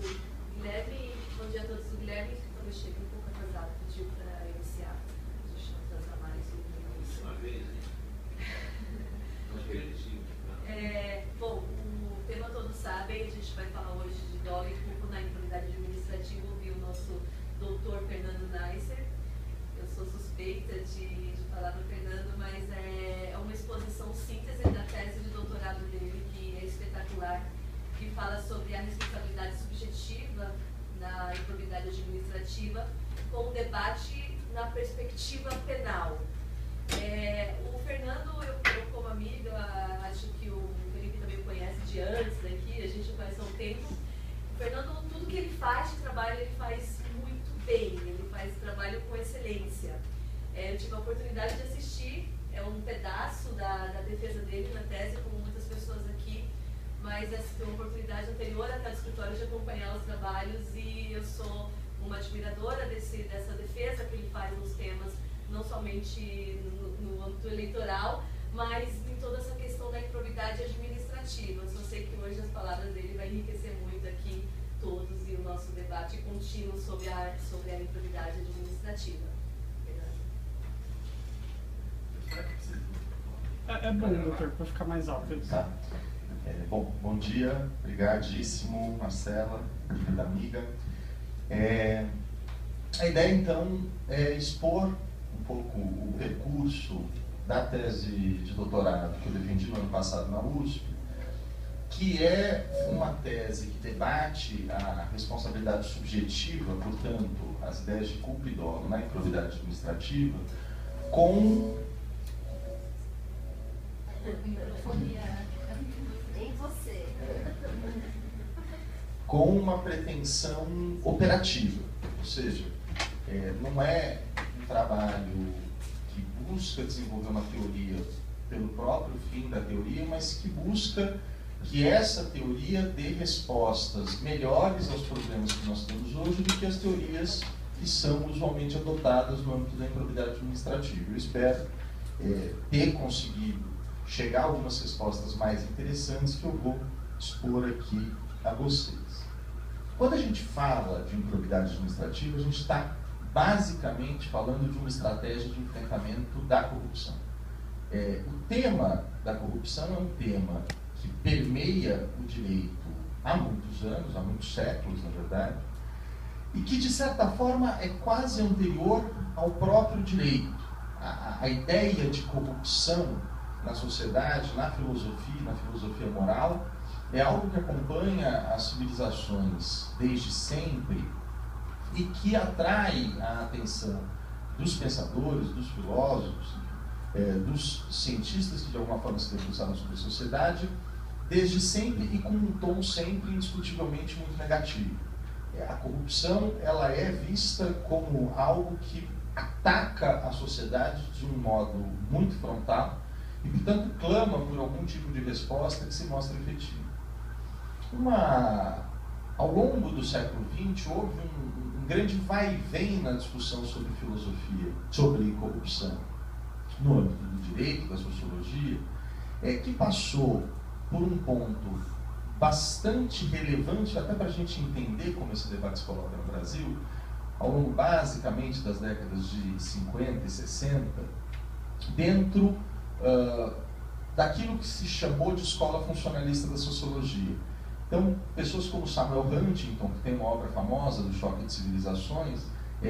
Guilherme, bom dia a todos. O Guilherme, quando eu cheguei um pouco atrasado, pediu para iniciar. Deixa eu tratar mais no início. Uma vez, né? Bom, o tema todos sabem, a gente vai falar hoje de dolo e culpa na improbidade administrativa. Ouvi o nosso doutor Fernando Neisser. Eu sou suspeita de falar do Fernando, mas é uma exposição síntese da tese de doutorado dele, que é espetacular, que fala sobre a responsabilidade subjetiva na improbidade administrativa, com um debate na perspectiva penal. O Fernando, eu como amiga, acho que o Felipe também o conhece de antes daqui, a gente conhece há um tempo. O Fernando, tudo que ele faz de trabalho, ele faz muito bem, ele faz trabalho com excelência. Eu tive a oportunidade de assistir um pedaço da defesa dele na tese, como muitas pessoas aqui, mas tive uma oportunidade anterior até o escritório de acompanhar os trabalhos e eu sou uma admiradora dessa defesa que ele faz nos temas, não somente no âmbito eleitoral, mas em toda essa questão da improbidade administrativa. Eu só sei que hoje as palavras dele vão enriquecer muito aqui todos e o nosso debate contínuo sobre a improbidade administrativa. É bom, doutor, para ficar mais alto. Tá. Bom dia, obrigadíssimo, Marcela, querida amiga. A ideia, então, é expor um pouco o percurso da tese de doutorado que eu defendi no ano passado na USP, que é uma tese que debate a responsabilidade subjetiva, portanto, as ideias de culpa e dolo na improbidade administrativa, com uma pretensão operativa, ou seja, não é um trabalho que busca desenvolver uma teoria pelo próprio fim da teoria, mas que busca que essa teoria dê respostas melhores aos problemas que nós temos hoje do que as teorias que são usualmente adotadas no âmbito da improbidade administrativa. Eu espero ter conseguido chegar a algumas respostas mais interessantes que eu vou expor aqui a vocês. Quando a gente fala de improbidade administrativa, a gente está basicamente falando de uma estratégia de enfrentamento da corrupção. O tema da corrupção é um tema que permeia o direito há muitos anos, há muitos séculos, na verdade, e que, de certa forma, é quase anterior ao próprio direito. A ideia de corrupção na sociedade, na filosofia moral, é algo que acompanha as civilizações desde sempre e que atrai a atenção dos pensadores, dos filósofos, dos cientistas que de alguma forma se debruçaram sobre a sociedade desde sempre e com um tom sempre indiscutivelmente muito negativo. A corrupção ela é vista como algo que ataca a sociedade de um modo muito frontal e, portanto, clama por algum tipo de resposta que se mostra efetiva. Ao longo do século XX, houve um grande vai e vem na discussão sobre filosofia, sobre corrupção, no âmbito do direito, da sociologia, que passou por um ponto bastante relevante, até para a gente entender como esse debate se coloca no Brasil, ao longo basicamente das décadas de 50 e 60, dentro daquilo que se chamou de escola funcionalista da sociologia. Então, pessoas como Samuel Huntington, que tem uma obra famosa do Choque de Civilizações,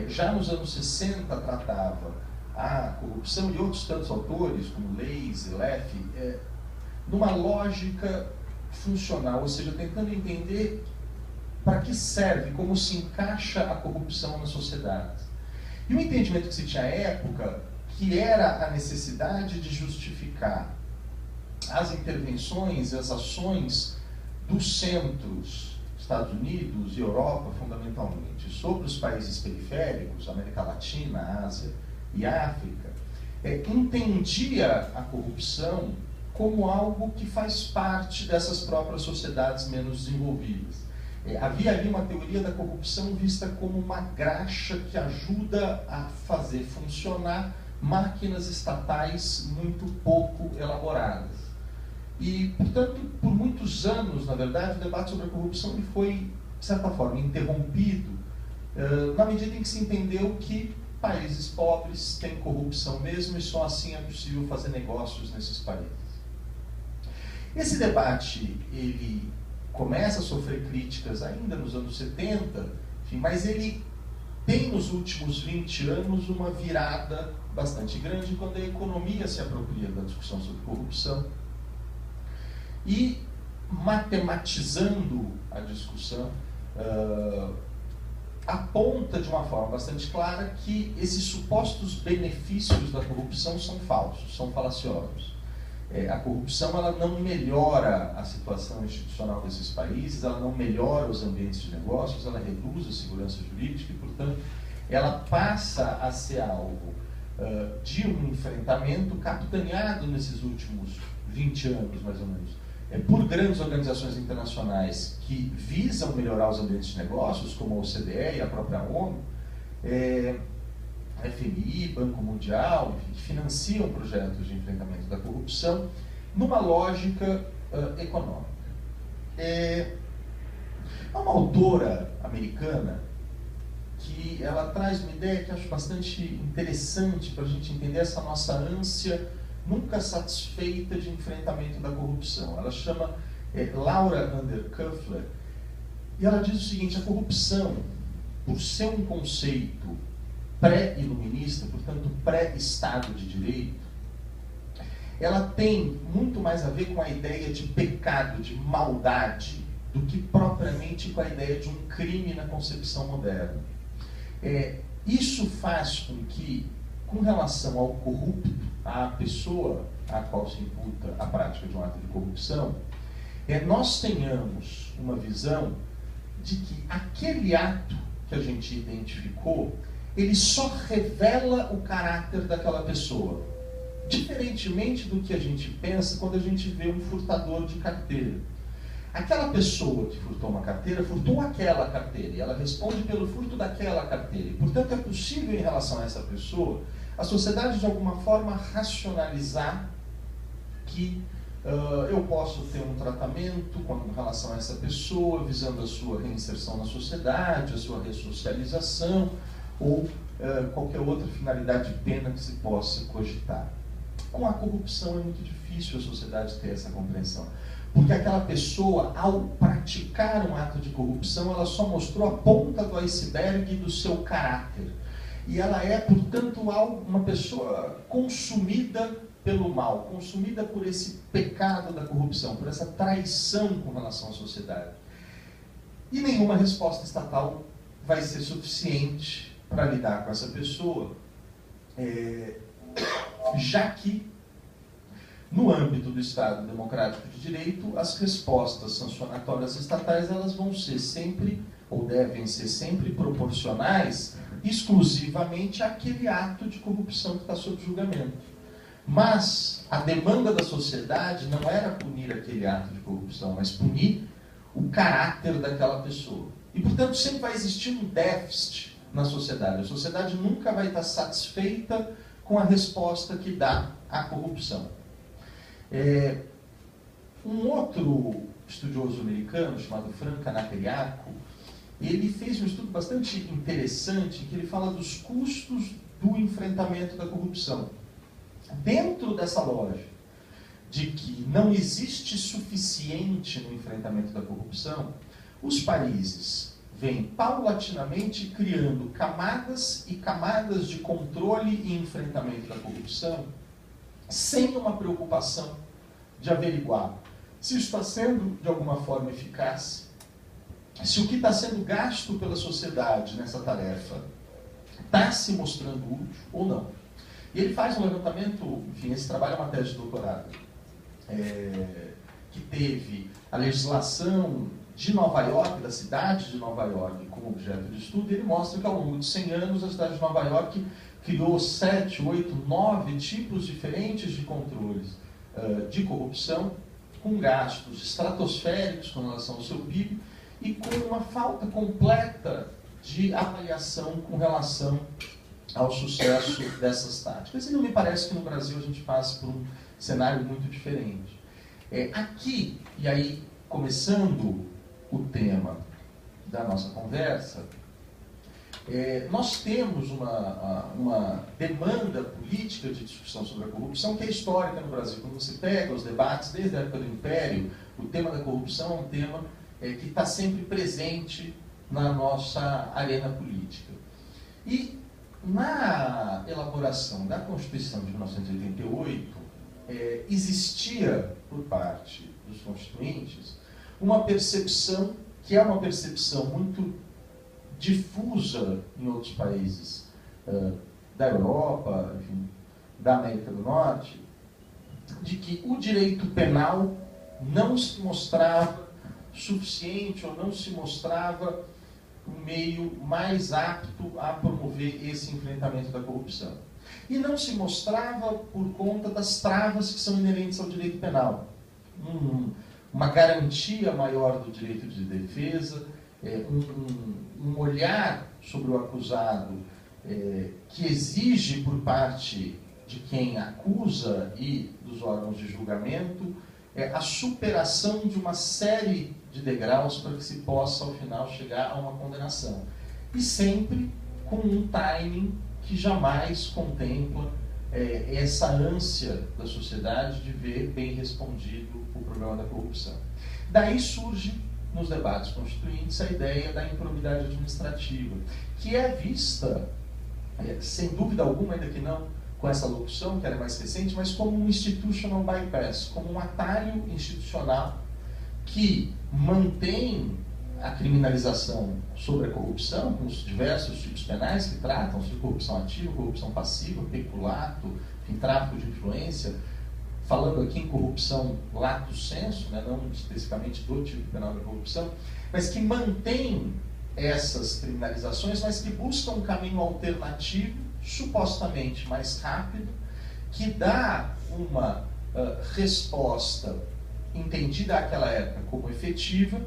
já nos anos 60 tratava a corrupção, e outros tantos autores, como Leys e Leff, numa lógica funcional, ou seja, tentando entender para que serve, como se encaixa a corrupção na sociedade. E o entendimento que se tinha à época, que era a necessidade de justificar as intervenções e as ações dos centros, Estados Unidos e Europa, fundamentalmente, sobre os países periféricos, América Latina, Ásia e África, entendia a corrupção como algo que faz parte dessas próprias sociedades menos desenvolvidas. Havia ali uma teoria da corrupção vista como uma graxa que ajuda a fazer funcionar máquinas estatais muito pouco elaboradas. E, portanto, por muitos anos, na verdade, o debate sobre a corrupção foi de certa forma, interrompido na medida em que se entendeu que países pobres têm corrupção mesmo e só assim é possível fazer negócios nesses países. Esse debate, ele começa a sofrer críticas ainda nos anos 70, enfim, mas ele tem nos últimos 20 anos uma virada bastante grande quando a economia se apropria da discussão sobre corrupção e, matematizando a discussão, aponta de uma forma bastante clara que esses supostos benefícios da corrupção são falsos, são falaciosos. A corrupção, ela não melhora a situação institucional desses países, ela não melhora os ambientes de negócios, ela reduz a segurança jurídica e, portanto, ela passa a ser alvo de um enfrentamento capitaneado nesses últimos 20 anos, mais ou menos, por grandes organizações internacionais que visam melhorar os ambientes de negócios, como a OCDE e a própria ONU, a FMI, Banco Mundial, enfim, que financiam projetos de enfrentamento da corrupção numa lógica econômica. Há uma autora americana que ela traz uma ideia que eu acho bastante interessante para a gente entender essa nossa ânsia nunca satisfeita de enfrentamento da corrupção. Ela chama Laura Undercuffler, e ela diz o seguinte: a corrupção, por ser um conceito pré-iluminista, portanto pré-Estado de Direito, ela tem muito mais a ver com a ideia de pecado, de maldade, do que propriamente com a ideia de um crime na concepção moderna. Isso faz com que, com relação ao corrupto, à pessoa à qual se imputa a prática de um ato de corrupção, nós tenhamos uma visão de que aquele ato que a gente identificou, ele só revela o caráter daquela pessoa. Diferentemente do que a gente pensa quando a gente vê um furtador de carteira. Aquela pessoa que furtou uma carteira, furtou aquela carteira, e ela responde pelo furto daquela carteira. E, portanto, é possível, em relação a essa pessoa, a sociedade, de alguma forma, racionalizar que eu posso ter um tratamento com relação a essa pessoa, visando a sua reinserção na sociedade, a sua ressocialização, ou qualquer outra finalidade de pena que se possa cogitar. Com a corrupção é muito difícil a sociedade ter essa compreensão. Porque aquela pessoa, ao praticar um ato de corrupção, ela só mostrou a ponta do iceberg do seu caráter. E ela é, portanto, uma pessoa consumida pelo mal, consumida por esse pecado da corrupção, por essa traição com relação à sociedade. E nenhuma resposta estatal vai ser suficiente para lidar com essa pessoa, já que, no âmbito do Estado Democrático de Direito, as respostas sancionatórias estatais elas vão ser sempre, ou devem ser sempre, proporcionais exclusivamente àquele ato de corrupção que está sob julgamento. Mas a demanda da sociedade não era punir aquele ato de corrupção, mas punir o caráter daquela pessoa. E, portanto, sempre vai existir um déficit na sociedade. A sociedade nunca vai estar satisfeita com a resposta que dá à corrupção. Um outro estudioso americano, chamado Frank Canacariaco, ele fez um estudo bastante interessante, em que ele fala dos custos do enfrentamento da corrupção. Dentro dessa lógica de que não existe suficiente no enfrentamento da corrupção, os países vêm paulatinamente criando camadas e camadas de controle e enfrentamento da corrupção, sem uma preocupação de averiguar se isso está sendo, de alguma forma, eficaz, se o que está sendo gasto pela sociedade nessa tarefa está se mostrando útil ou não. E ele faz um levantamento, enfim, esse trabalho é uma tese de doutorado, que teve a legislação de Nova York, da cidade de Nova York, como objeto de estudo, e ele mostra que ao longo de 100 anos a cidade de Nova York criou 7, 8, 9 tipos diferentes de controles de corrupção, com gastos estratosféricos com relação ao seu PIB e com uma falta completa de avaliação com relação ao sucesso dessas táticas. E não me parece que no Brasil a gente passe por um cenário muito diferente. Aqui, e aí começando o tema da nossa conversa, nós temos uma demanda política de discussão sobre a corrupção que é histórica no Brasil. Quando você pega os debates desde a época do Império, o tema da corrupção é um tema que está sempre presente na nossa arena política. E na elaboração da Constituição de 1988, existia, por parte dos constituintes, uma percepção que é uma percepção muito difusa em outros países da Europa, enfim, da América do Norte, de que o direito penal não se mostrava suficiente ou não se mostrava um meio mais apto a promover esse enfrentamento da corrupção. E não se mostrava por conta das travas que são inerentes ao direito penal. Uma garantia maior do direito de defesa, um olhar sobre o acusado que exige por parte de quem acusa e dos órgãos de julgamento a superação de uma série de degraus para que se possa, ao final, chegar a uma condenação. E sempre com um timing que jamais contempla essa ânsia da sociedade de ver bem respondido o problema da corrupção. Daí surge, nos debates constituintes, a ideia da improbidade administrativa, que é vista, sem dúvida alguma, ainda que não com essa locução, que era mais recente, mas como um institutional bypass, como um atalho institucional que mantém a criminalização sobre a corrupção, com os diversos tipos penais que tratam de corrupção ativa, corrupção passiva, peculato, enfim, tráfico de influência, falando aqui em corrupção lato sensu, né, não especificamente do tipo penal da corrupção, mas que mantém essas criminalizações, mas que busca um caminho alternativo, supostamente mais rápido, que dá uma resposta entendida àquela época como efetiva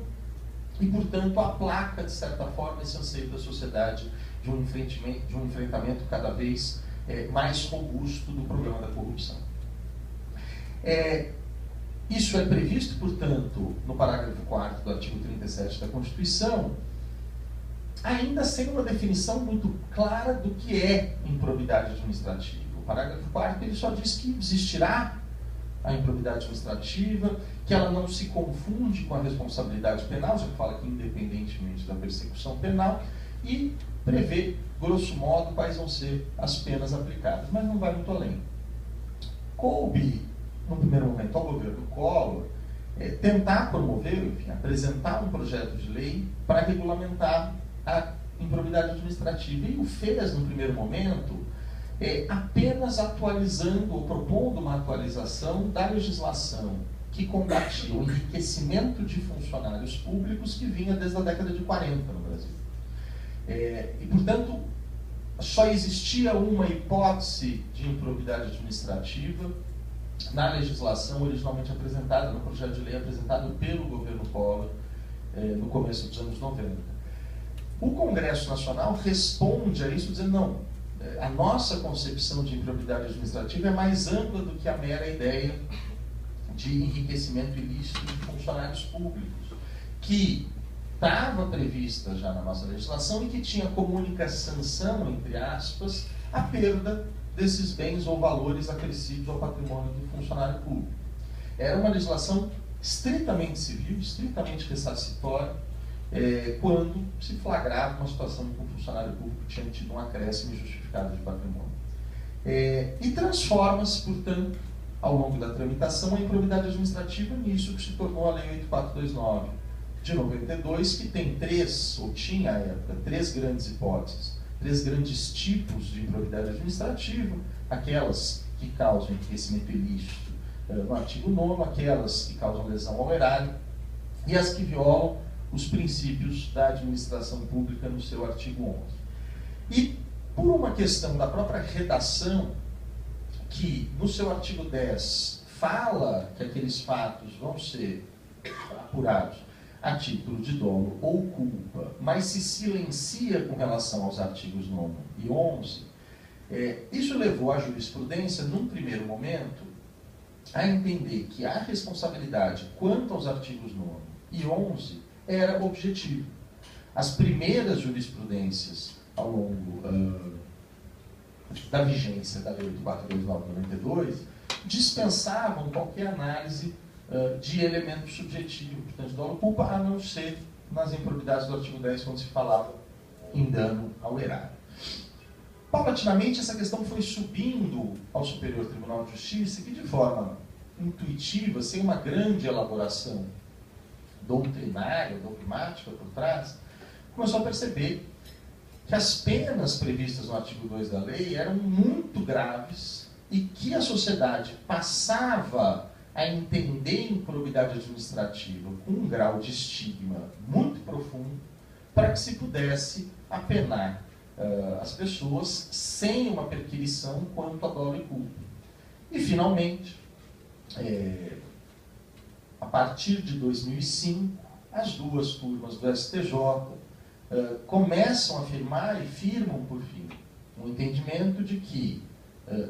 e, portanto, aplaca, de certa forma, esse anseio da sociedade de um enfrentamento cada vez mais robusto do problema da corrupção. Isso é previsto, portanto, no parágrafo 4º do artigo 37 da Constituição, ainda sem uma definição muito clara do que é improbidade administrativa. O parágrafo 4º ele só diz que existirá a improbidade administrativa, que ela não se confunde com a responsabilidade penal, já fala que independentemente da persecução penal, e prevê, grosso modo, quais vão ser as penas aplicadas, mas não vai muito além. Coube, no primeiro momento, ao governo Collor, tentar promover, enfim, apresentar um projeto de lei para regulamentar a improbidade administrativa, e o fez, no primeiro momento, apenas atualizando ou propondo uma atualização da legislação que combatia o enriquecimento de funcionários públicos que vinha desde a década de 40 no Brasil. E, portanto, só existia uma hipótese de improbidade administrativa na legislação originalmente apresentada, no projeto de lei apresentado pelo governo Collor no começo dos anos 90. O Congresso Nacional responde a isso dizendo, não, a nossa concepção de improbidade administrativa é mais ampla do que a mera ideia de enriquecimento ilícito de funcionários públicos, que estava prevista já na nossa legislação e que tinha como única sanção, entre aspas, a perda desses bens ou valores acrescidos ao patrimônio do funcionário público. Era uma legislação estritamente civil, estritamente ressarcitória, quando se flagrava uma situação em que um funcionário público tinha tido um acréscimo injustificado de patrimônio. E transforma-se, portanto, ao longo da tramitação, a improbidade administrativa nisso que se tornou a Lei 8429 de 92, que tem tinha à época, três grandes hipóteses, três grandes tipos de improbidade administrativa: aquelas que causam enriquecimento ilícito no artigo 9º, aquelas que causam lesão ao erário e as que violam os princípios da administração pública no seu artigo 11. E por uma questão da própria redação, que no seu artigo 10 fala que aqueles fatos vão ser apurados a título de dolo ou culpa, mas se silencia com relação aos artigos 9 e 11, isso levou a jurisprudência, num primeiro momento, a entender que a responsabilidade quanto aos artigos 9 e 11 era objetiva. as primeiras jurisprudências ao longo da vigência da Lei 8.429/92 dispensavam qualquer análise de elemento subjetivo, portanto, dolo culpa, a não ser nas improbidades do artigo 10, quando se falava em dano ao erário. Paulatinamente, essa questão foi subindo ao Superior Tribunal de Justiça, que de forma intuitiva, sem uma grande elaboração doutrinária, dogmática por trás, começou a perceber que as penas previstas no artigo 2 da lei eram muito graves e que a sociedade passava a entender improbidade administrativa com um grau de estigma muito profundo para que se pudesse apenar as pessoas sem uma perquirição quanto a dolo e culpa. E, finalmente, a partir de 2005, as duas turmas do STJ começam a afirmar e firmam, por fim, um entendimento de que,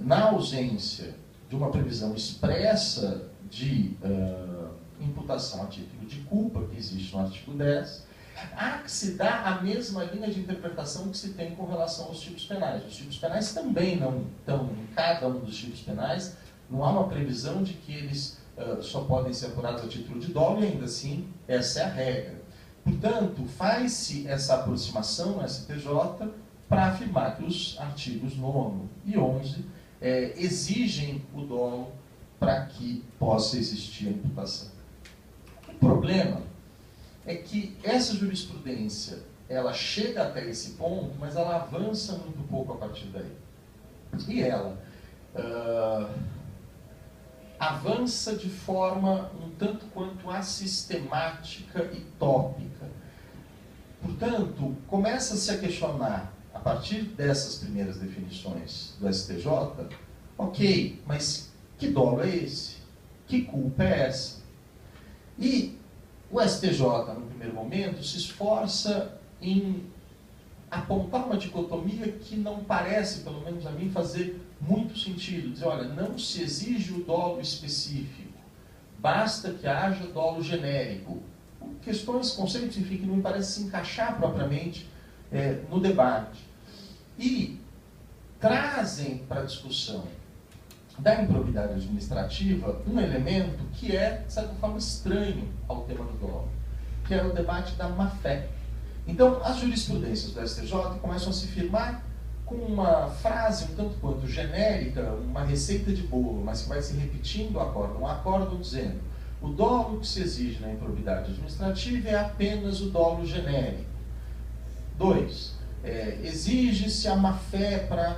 na ausência de uma previsão expressa de imputação a título de culpa, que existe no artigo 10, há que se dar a mesma linha de interpretação que se tem com relação aos tipos penais. Os tipos penais também não estão, em cada um dos tipos penais, não há uma previsão de que eles só podem ser apurados a título de dolo, e ainda assim, essa é a regra. Portanto, faz-se essa aproximação no STJ para afirmar que os artigos 9 e 11 exigem o dolo para que possa existir a imputação. O problema é que essa jurisprudência, ela chega até esse ponto, mas ela avança muito pouco a partir daí. E ela avança de forma um tanto quanto assistemática e tópica. Portanto, começa-se a questionar, a partir dessas primeiras definições do STJ, ok, mas que dolo é esse? Que culpa é essa? E o STJ, no primeiro momento, se esforça em apontar uma dicotomia que não parece, pelo menos a mim, fazer muito sentido. Dizer, olha, não se exige o dolo específico, basta que haja dolo genérico. Questões, conceitos, enfim, que não me parece se encaixar propriamente no debate. E trazem para a discussão da improbidade administrativa um elemento que é, de certa forma, estranho ao tema do dolo, que é o debate da má-fé. Então, as jurisprudências do STJ começam a se firmar com uma frase um tanto quanto genérica, uma receita de bolo, mas que vai se repetindo um acórdão dizendo: o dolo que se exige na improbidade administrativa é apenas o dolo genérico. 2. Exige-se a má-fé para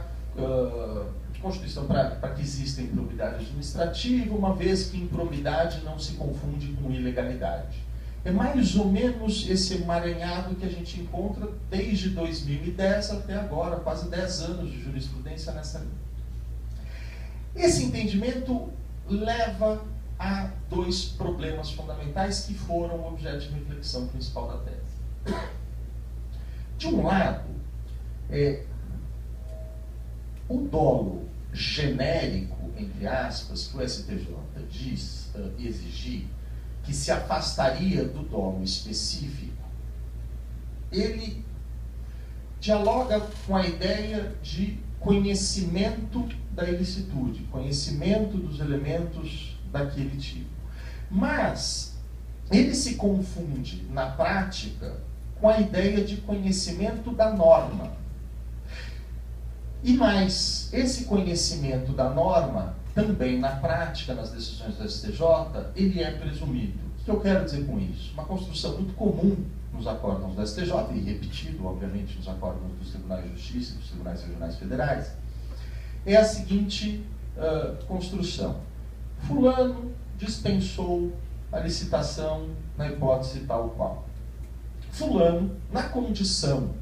Constituição para que exista improbidade administrativa, uma vez que improbidade não se confunde com ilegalidade. É mais ou menos esse emaranhado que a gente encontra desde 2010 até agora, quase 10 anos de jurisprudência nessa linha. Esse entendimento leva a dois problemas fundamentais que foram objeto de reflexão principal da tese. De um lado, o dolo genérico, entre aspas, que o STJ diz exigir, que se afastaria do dolo específico, ele dialoga com a ideia de conhecimento da ilicitude, conhecimento dos elementos daquele tipo. Mas ele se confunde, na prática, com a ideia de conhecimento da norma. E mais, esse conhecimento da norma, também na prática, nas decisões do STJ, ele é presumido. O que eu quero dizer com isso? Uma construção muito comum nos acórdãos do STJ, e repetido, obviamente, nos acórdãos dos Tribunais de Justiça e dos Tribunais Regionais Federais, é a seguinte construção. Fulano dispensou a licitação na hipótese tal qual. Fulano, na condição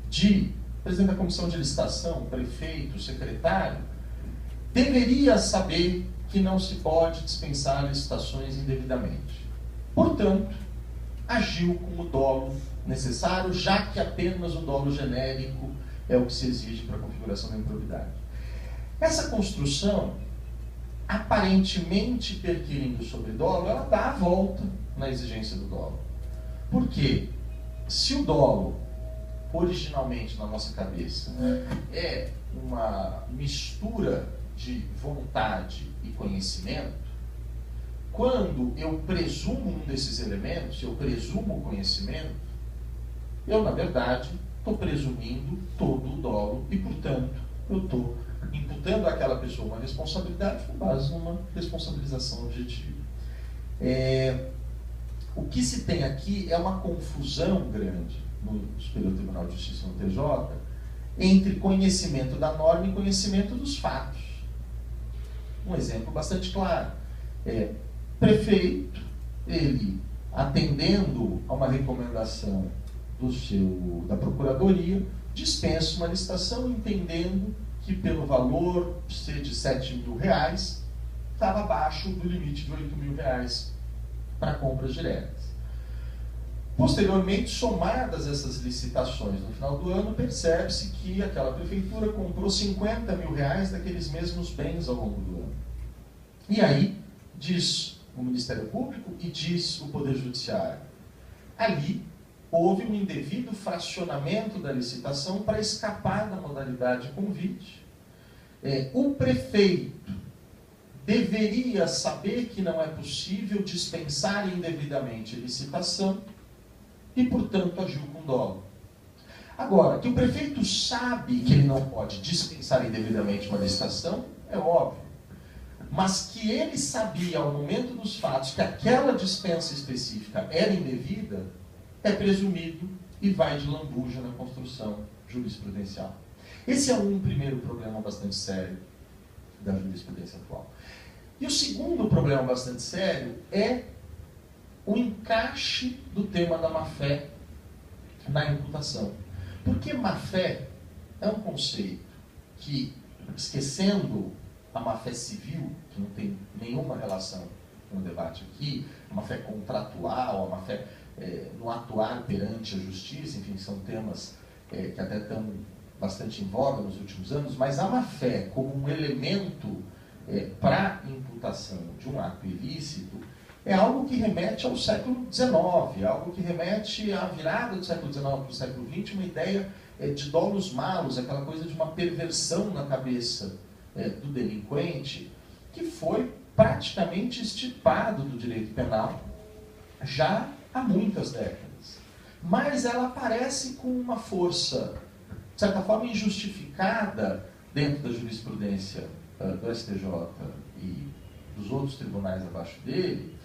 de presidente da comissão de licitação, prefeito, secretário, deveria saber que não se pode dispensar licitações indevidamente. Portanto, agiu com o dolo necessário, já que apenas o dolo genérico é o que se exige para a configuração da improbidade. Essa construção, aparentemente perquirindo sobre dolo, ela dá a volta na exigência do dolo. Por quê? se o dolo, originalmente na nossa cabeça, é uma mistura de vontade e conhecimento, quando eu presumo um desses elementos, eu presumo o conhecimento, eu, na verdade, estou presumindo todo o dolo e, portanto, eu estou imputando àquela pessoa uma responsabilidade com base numa responsabilização objetiva. O que se tem aqui é uma confusão grande no Superior Tribunal de Justiça, no TJ, entre conhecimento da norma e conhecimento dos fatos. Um exemplo bastante claro. Prefeito, ele, atendendo a uma recomendação da Procuradoria, dispensa uma licitação, entendendo que pelo valor ser de R$7.000, estava abaixo do limite de R$8.000 para compras diretas. Posteriormente, somadas essas licitações no final do ano, percebe-se que aquela prefeitura comprou R$50.000 daqueles mesmos bens ao longo do ano. E aí, diz o Ministério Público e diz o Poder Judiciário, ali houve um indevido fracionamento da licitação para escapar da modalidade convite. O prefeito deveria saber que não é possível dispensar indevidamente a licitação e, portanto, agiu com dolo. Agora, que o prefeito sabe que ele não pode dispensar indevidamente uma licitação, é óbvio. Mas que ele sabia, ao momento dos fatos, que aquela dispensa específica era indevida, é presumido e vai de lambuja na construção jurisprudencial. Esse é um primeiro problema bastante sério da jurisprudência atual. E o segundo problema bastante sério é o encaixe do tema da má-fé na imputação. Porque má-fé é um conceito que, esquecendo a má-fé civil, que não tem nenhuma relação com o debate aqui, a má-fé contratual, a má-fé no atuar perante a justiça, enfim, são temas que até estão bastante em voga nos últimos anos, mas a má-fé como um elemento para imputação de um ato ilícito é algo que remete ao século XIX, algo que remete à virada do século XIX para o século XX, uma ideia de dolos malos, aquela coisa de uma perversão na cabeça do delinquente, que foi praticamente extirpado do direito penal já há muitas décadas. Mas ela aparece com uma força, de certa forma, injustificada dentro da jurisprudência do STJ e dos outros tribunais abaixo dele,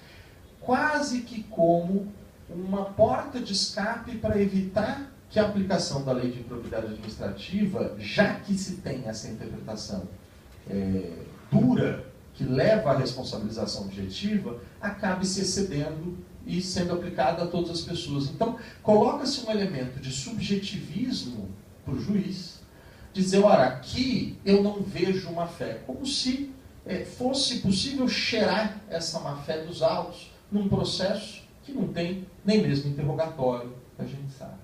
quase que como uma porta de escape para evitar que a aplicação da lei de improbidade administrativa, já que se tem essa interpretação dura, que leva à responsabilização objetiva, acabe se excedendo e sendo aplicada a todas as pessoas. Então, coloca-se um elemento de subjetivismo para o juiz, dizer, ora, aqui eu não vejo má-fé, como se fosse possível cheirar essa má-fé dos autos num processo que não tem nem mesmo interrogatório, a gente sabe.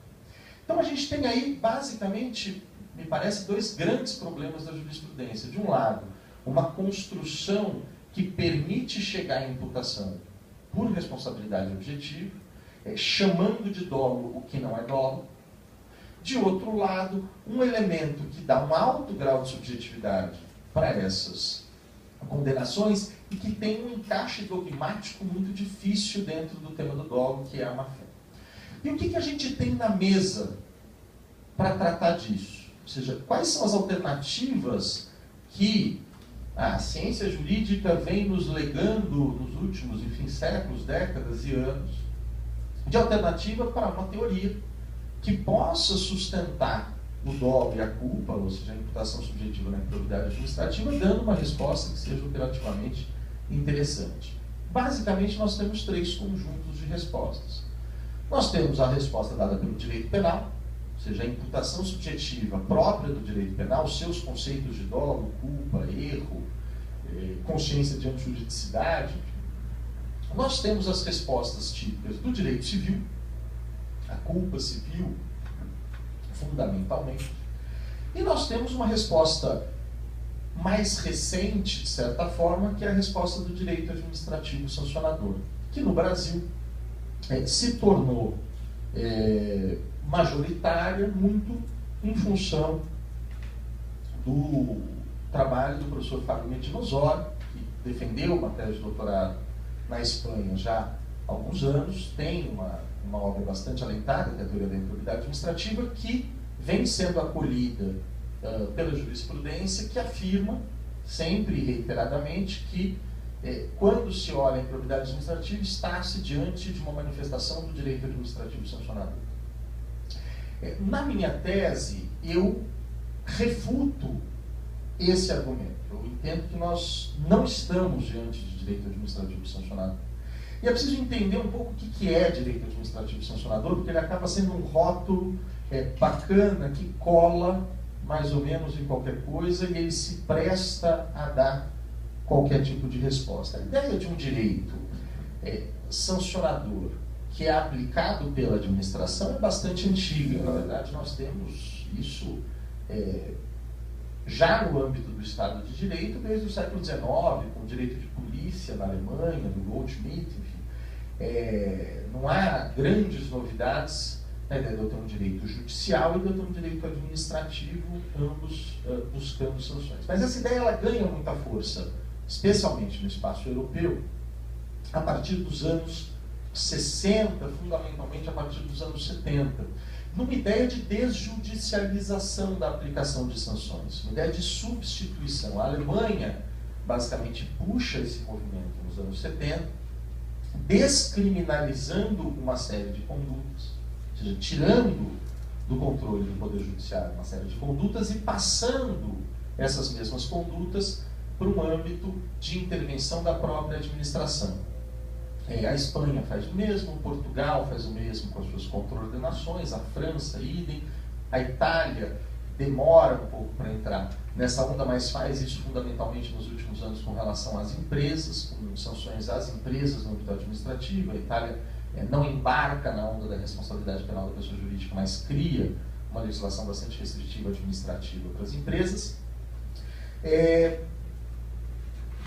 Então a gente tem aí, basicamente, me parece, dois grandes problemas da jurisprudência. De um lado, uma construção que permite chegar à imputação por responsabilidade objetiva, chamando de dolo o que não é dolo. De outro lado, um elemento que dá um alto grau de subjetividade para essas condenações e que tem um encaixe dogmático muito difícil dentro do tema do dolo, que é a má-fé. E o que a gente tem na mesa para tratar disso? Ou seja, quais são as alternativas que a ciência jurídica vem nos legando nos últimos, séculos, décadas e anos, de alternativa para uma teoria que possa sustentar o dolo e a culpa, ou seja, a imputação subjetiva na improbidade administrativa, dando uma resposta que seja operativamente interessante. Basicamente, nós temos três conjuntos de respostas. Nós temos a resposta dada pelo direito penal, ou seja, a imputação subjetiva própria do direito penal, os seus conceitos de dolo, culpa, erro, consciência diante de juridicidade. Nós temos as respostas típicas do direito civil, a culpa civil, fundamentalmente. E nós temos uma resposta mais recente, de certa forma, que é a resposta do direito administrativo sancionador, que no Brasil se tornou majoritária, muito em função do trabalho do professor Fábio Medina Osório, que defendeu uma tese de doutorado na Espanha já há alguns anos, tem uma obra bastante alentada, que é a teoria da improbidade administrativa, que vem sendo acolhida pela jurisprudência, que afirma, sempre e reiteradamente, que quando se olha a improbidade administrativa, está-se diante de uma manifestação do direito administrativo sancionador. Na minha tese, eu refuto esse argumento. Eu entendo que nós não estamos diante de direito administrativo sancionador. E é preciso entender um pouco o que é direito administrativo sancionador, porque ele acaba sendo um rótulo bacana, que cola mais ou menos em qualquer coisa, e ele se presta a dar qualquer tipo de resposta. A ideia de um direito sancionador que é aplicado pela administração é bastante antiga. Na verdade, nós temos isso já no âmbito do Estado de Direito desde o século XIX, com o direito de polícia na Alemanha, do Goldschmidt, enfim. Não há grandes novidades, né, de eu ter um direito judicial e de eu ter um direito administrativo, ambos buscando sanções. Mas essa ideia ela ganha muita força, especialmente no espaço europeu, a partir dos anos 60, fundamentalmente a partir dos anos 70, numa ideia de desjudicialização da aplicação de sanções, uma ideia de substituição. A Alemanha, basicamente, puxa esse movimento nos anos 70, descriminalizando uma série de condutas, ou seja, tirando do controle do Poder Judiciário uma série de condutas e passando essas mesmas condutas para um âmbito de intervenção da própria administração. A Espanha faz o mesmo, Portugal faz o mesmo com as suas contraordenações, a França, idem, a Itália demora um pouco para entrar nessa onda, mas faz isso fundamentalmente nos últimos anos com relação às empresas, com sanções às empresas no âmbito administrativo. A Itália não embarca na onda da responsabilidade penal da pessoa jurídica, mas cria uma legislação bastante restritiva administrativa para as empresas.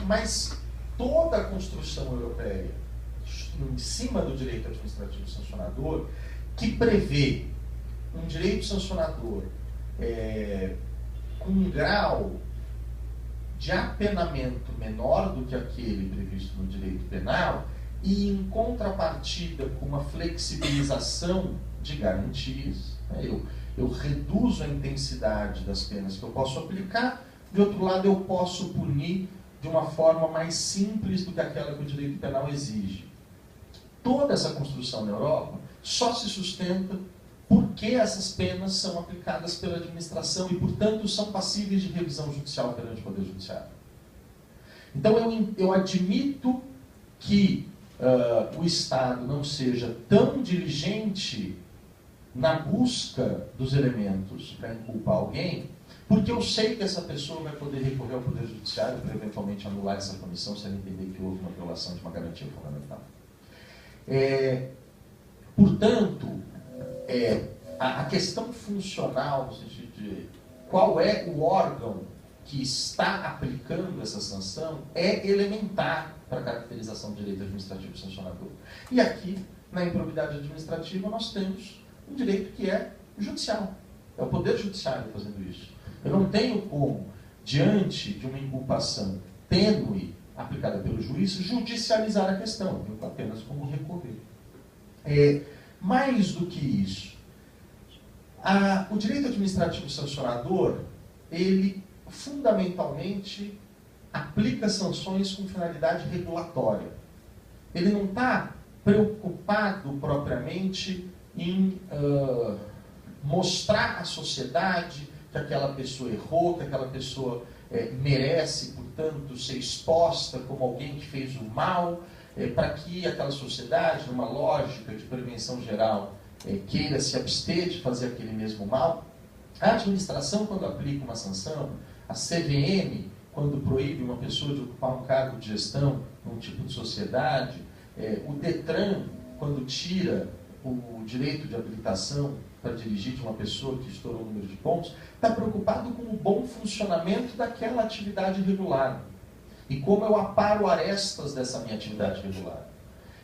Mas toda a construção europeia em cima do direito administrativo sancionador, que prevê um direito sancionador com um grau de apenamento menor do que aquele previsto no direito penal e, em contrapartida, com uma flexibilização de garantias. Eu reduzo a intensidade das penas que eu posso aplicar, de outro lado, eu posso punir de uma forma mais simples do que aquela que o direito penal exige. Toda essa construção na Europa só se sustenta porque essas penas são aplicadas pela administração e, portanto, são passíveis de revisão judicial perante o Poder Judiciário. Então, eu admito que o Estado não seja tão diligente na busca dos elementos para inculpar alguém, porque eu sei que essa pessoa vai poder recorrer ao Poder Judiciário para eventualmente anular essa punição se ela entender que houve uma violação de uma garantia fundamental. Portanto, a questão funcional, no sentido de qual é o órgão que está aplicando essa sanção, é elementar para a caracterização do direito administrativo sancionador. E aqui, na improbidade administrativa, nós temos um direito que é judicial. É o Poder Judiciário fazendo isso. Eu não tenho como, diante de uma inculpação tênue aplicada pelo juiz, judicializar a questão. Eu tenho apenas como recorrer. Mais do que isso, o direito administrativo sancionador, ele fundamentalmente aplica sanções com finalidade regulatória. Ele não está preocupado propriamente em mostrar à sociedade que aquela pessoa errou, que aquela pessoa merece, portanto, ser exposta como alguém que fez o mal, para que aquela sociedade, numa lógica de prevenção geral, queira se abster de fazer aquele mesmo mal. A administração, quando aplica uma sanção, a CVM, quando proíbe uma pessoa de ocupar um cargo de gestão num tipo de sociedade, o DETRAN, quando tira o direito de habilitação para dirigir de uma pessoa que estourou o número de pontos, está preocupado com o bom funcionamento daquela atividade regular. E como eu aparo arestas dessa minha atividade regular.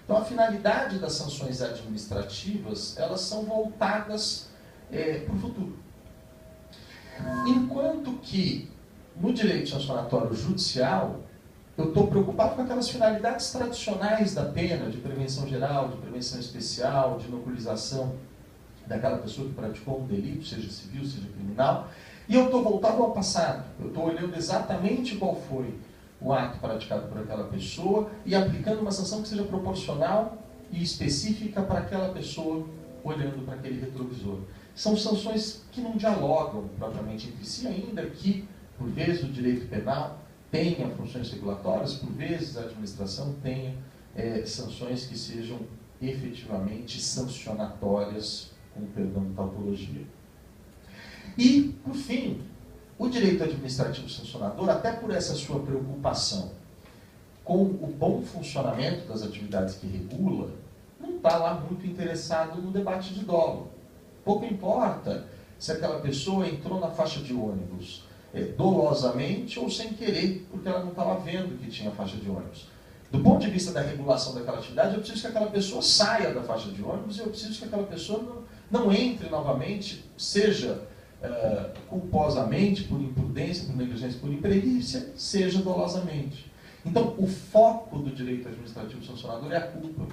Então, a finalidade das sanções administrativas, elas são voltadas para o futuro. Enquanto que, no direito sancionatório judicial, eu estou preocupado com aquelas finalidades tradicionais da pena, de prevenção geral, de prevenção especial, de inoculização daquela pessoa que praticou um delito, seja civil, seja criminal, e eu estou voltado ao passado. Eu estou olhando exatamente qual foi o ato praticado por aquela pessoa e aplicando uma sanção que seja proporcional e específica para aquela pessoa, olhando para aquele retrovisor. São sanções que não dialogam propriamente entre si, ainda que, por vezes, o direito penal tenha funções regulatórias, por vezes a administração tenha sanções que sejam efetivamente sancionatórias, com perdão de tautologia. E, por fim, o direito administrativo sancionador, até por essa sua preocupação com o bom funcionamento das atividades que regula, não está lá muito interessado no debate de dolo. Pouco importa se aquela pessoa entrou na faixa de ônibus dolosamente ou sem querer, porque ela não estava vendo que tinha faixa de ônibus. Do ponto de vista da regulação daquela atividade, eu preciso que aquela pessoa saia da faixa de ônibus e eu preciso que aquela pessoa não entre novamente, seja culposamente, por imprudência, por negligência, por imperícia, seja dolosamente. Então, o foco do direito administrativo sancionador é a culpa,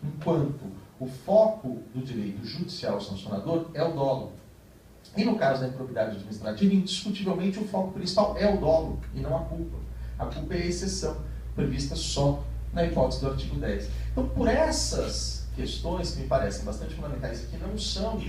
enquanto o foco do direito judicial sancionador é o dolo. E no caso da improbidade administrativa, indiscutivelmente o foco principal é o dolo e não a culpa. A culpa é a exceção, prevista só na hipótese do artigo 10. Então, por essas questões que me parecem bastante fundamentais e que não são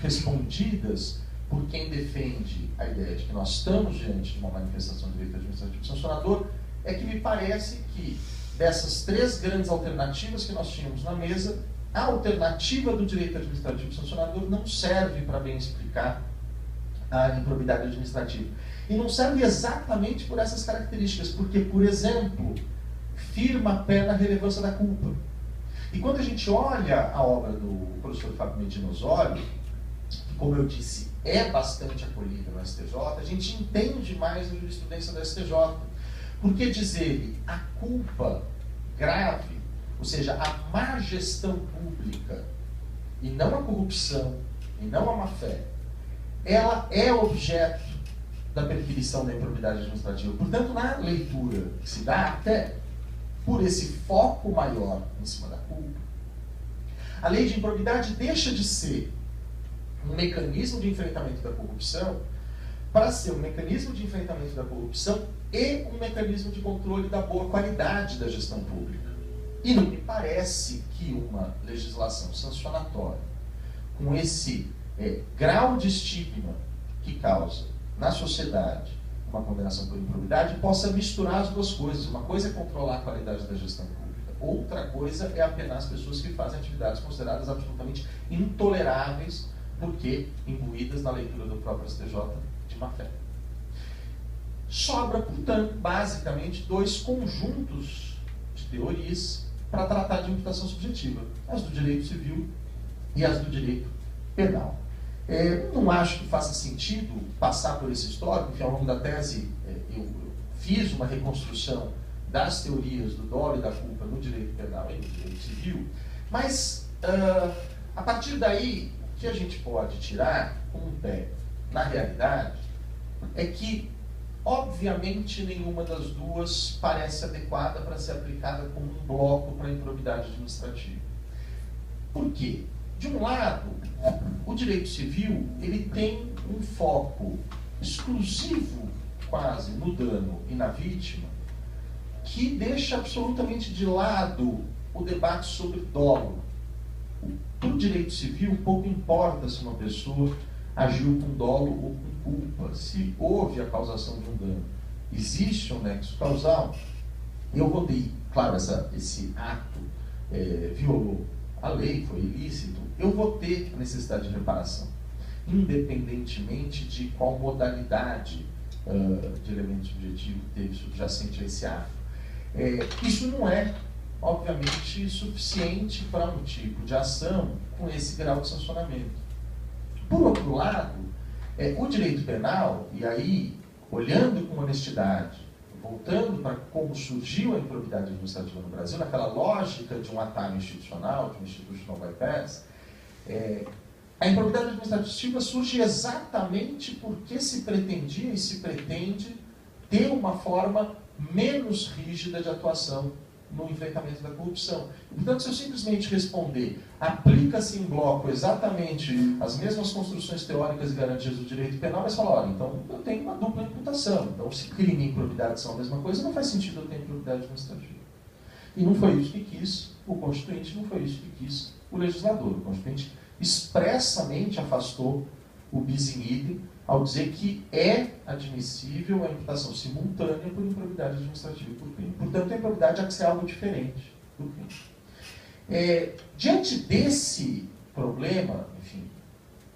respondidas por quem defende a ideia de que nós estamos diante de uma manifestação de direito administrativo sancionador, é que me parece que dessas três grandes alternativas que nós tínhamos na mesa, a alternativa do direito administrativo sancionador não serve para bem explicar a improbidade administrativa. E não serve exatamente por essas características, porque, por exemplo, firma pé na relevância da culpa. E quando a gente olha a obra do professor Fábio Medina Osório, que, como eu disse, é bastante acolhida no STJ, a gente entende mais a jurisprudência do STJ. Porque diz ele, a culpa grave, ou seja, a má gestão pública, e não a corrupção, e não a má-fé, ela é objeto da perferição da improbidade administrativa. Portanto, na leitura que se dá, até por esse foco maior em cima da culpa, a lei de improbidade deixa de ser um mecanismo de enfrentamento da corrupção para ser um mecanismo de enfrentamento da corrupção e um mecanismo de controle da boa qualidade da gestão pública. E não me parece que uma legislação sancionatória com esse grau de estigma que causa na sociedade uma condenação por improbidade possa misturar as duas coisas. Uma coisa é controlar a qualidade da gestão pública, outra coisa é apenar as pessoas que fazem atividades consideradas absolutamente intoleráveis porque imbuídas na leitura do próprio STJ de má-fé. Sobra, portanto, basicamente dois conjuntos de teorias para tratar de imputação subjetiva, as do direito civil e as do direito penal. Não acho que faça sentido passar por esse histórico, que ao longo da tese eu fiz uma reconstrução das teorias do dolo e da culpa no direito penal e no direito civil, mas a partir daí, o que a gente pode tirar com um pé na realidade é que, obviamente, nenhuma das duas parece adequada para ser aplicada como um bloco para a improbidade administrativa. Por quê? De um lado, o direito civil ele tem um foco exclusivo, quase, no dano e na vítima, que deixa absolutamente de lado o debate sobre dolo. Para o direito civil, pouco importa se uma pessoa agiu com dolo ou com culpa, se houve a causação de um dano. Existe um nexo causal. Eu votei, claro, esse ato violou a lei, foi ilícito, eu vou ter a necessidade de reparação, independentemente de qual modalidade de elemento subjetivo teve subjacente a esse ato. Isso não é, obviamente, suficiente para um tipo de ação com esse grau de sancionamento. Por outro lado, o direito penal, e aí, olhando com honestidade voltando para como surgiu a improbidade administrativa no Brasil, naquela lógica de um atalho institucional, de um institutional bypass, a improbidade administrativa surge exatamente porque se pretendia e se pretende ter uma forma menos rígida de atuação no enfrentamento da corrupção. Portanto, se eu simplesmente responder, aplica-se em bloco exatamente as mesmas construções teóricas e garantias do direito penal, mas falar, olha, então eu tenho uma dupla imputação. Então, se crime e improbidade são a mesma coisa, não faz sentido eu ter improbidade administrativa. E não foi isso que quis o Constituinte, não foi isso que quis o legislador. O Constituinte expressamente afastou o bis in idem ao dizer que é admissível a imputação simultânea por improbidade administrativa e por crime. Portanto, a improbidade há que ser algo diferente do crime. Diante desse problema, enfim,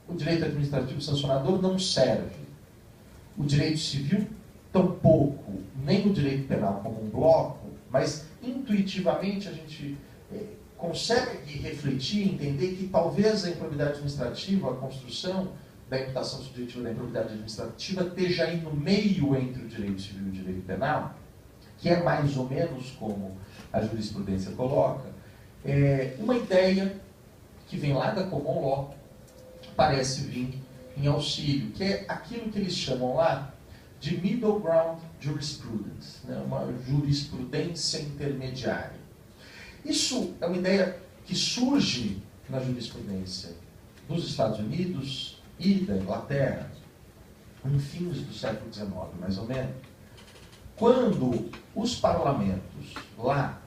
o direito administrativo sancionador não serve. O direito civil, tampouco, nem o direito penal como um bloco, mas intuitivamente a gente consegue refletir, entender que talvez a improbidade administrativa, a construção da imputação subjetiva da improbidade administrativa esteja aí no meio entre o direito civil e o direito penal, que é mais ou menos como a jurisprudência coloca, uma ideia que vem lá da common law, que parece vir em auxílio, que é aquilo que eles chamam lá de middle ground jurisprudence, né? Uma jurisprudência intermediária. Isso é uma ideia que surge na jurisprudência dos Estados Unidos e da Inglaterra, em fins do século XIX, mais ou menos, quando os parlamentos lá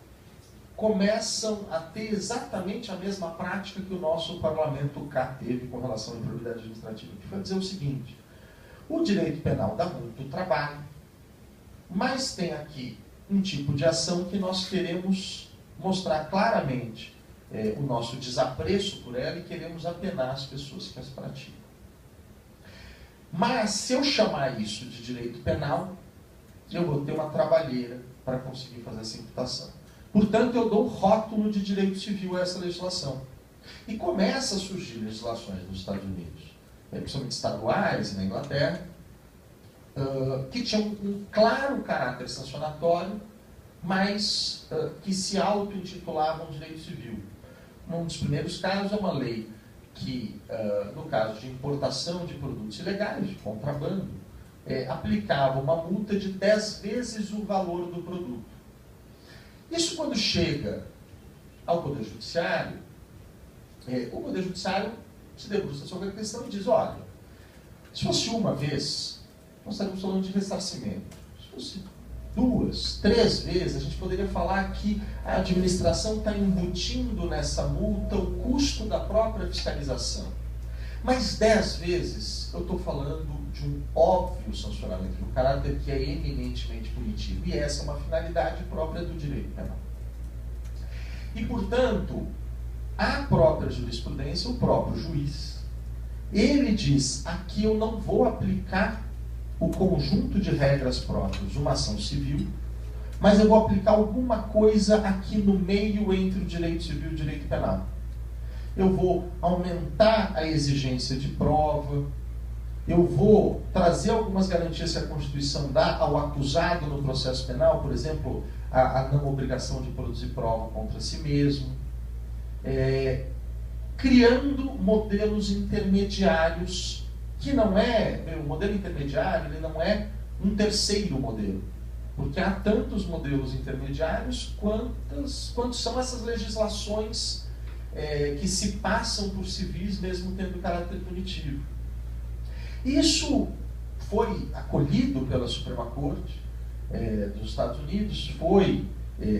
começam a ter exatamente a mesma prática que o nosso parlamento cá teve com relação à improbidade administrativa, que foi dizer o seguinte: o direito penal dá muito trabalho, mas tem aqui um tipo de ação que nós queremos mostrar claramente o nosso desapreço por ela e queremos apenar as pessoas que as praticam. Mas, se eu chamar isso de direito penal, eu vou ter uma trabalheira para conseguir fazer essa imputação. Portanto, eu dou rótulo de direito civil a essa legislação. E começa a surgir legislações nos Estados Unidos, principalmente estaduais e na Inglaterra, que tinham um claro caráter sancionatório, mas que se auto-intitulavam direito civil. Um dos primeiros casos é uma lei que, no caso de importação de produtos ilegais, de contrabando, aplicava uma multa de 10 vezes o valor do produto. Isso, quando chega ao Poder Judiciário, o Poder Judiciário se debruça sobre a questão e diz, olha, se fosse uma vez, nós estaríamos falando de ressarcimento. Se fosse 2, 3 vezes, a gente poderia falar que a administração está embutindo nessa multa o custo da própria fiscalização. Mas 10 vezes eu estou falando de um óbvio sancionamento, de um caráter que é eminentemente punitivo. E essa é uma finalidade própria do direito penal. E, portanto, a própria jurisprudência, o próprio juiz, ele diz, aqui eu não vou aplicar o conjunto de regras próprias de uma ação civil, mas eu vou aplicar alguma coisa aqui no meio entre o direito civil e o direito penal. Eu vou aumentar a exigência de prova, eu vou trazer algumas garantias que a Constituição dá ao acusado no processo penal, por exemplo, a não obrigação de produzir prova contra si mesmo, criando modelos intermediários, que não é, o modelo intermediário, ele não é um terceiro modelo, porque há tantos modelos intermediários quanto são essas legislações que se passam por civis, mesmo tendo caráter punitivo. Isso foi acolhido pela Suprema Corte dos Estados Unidos, foi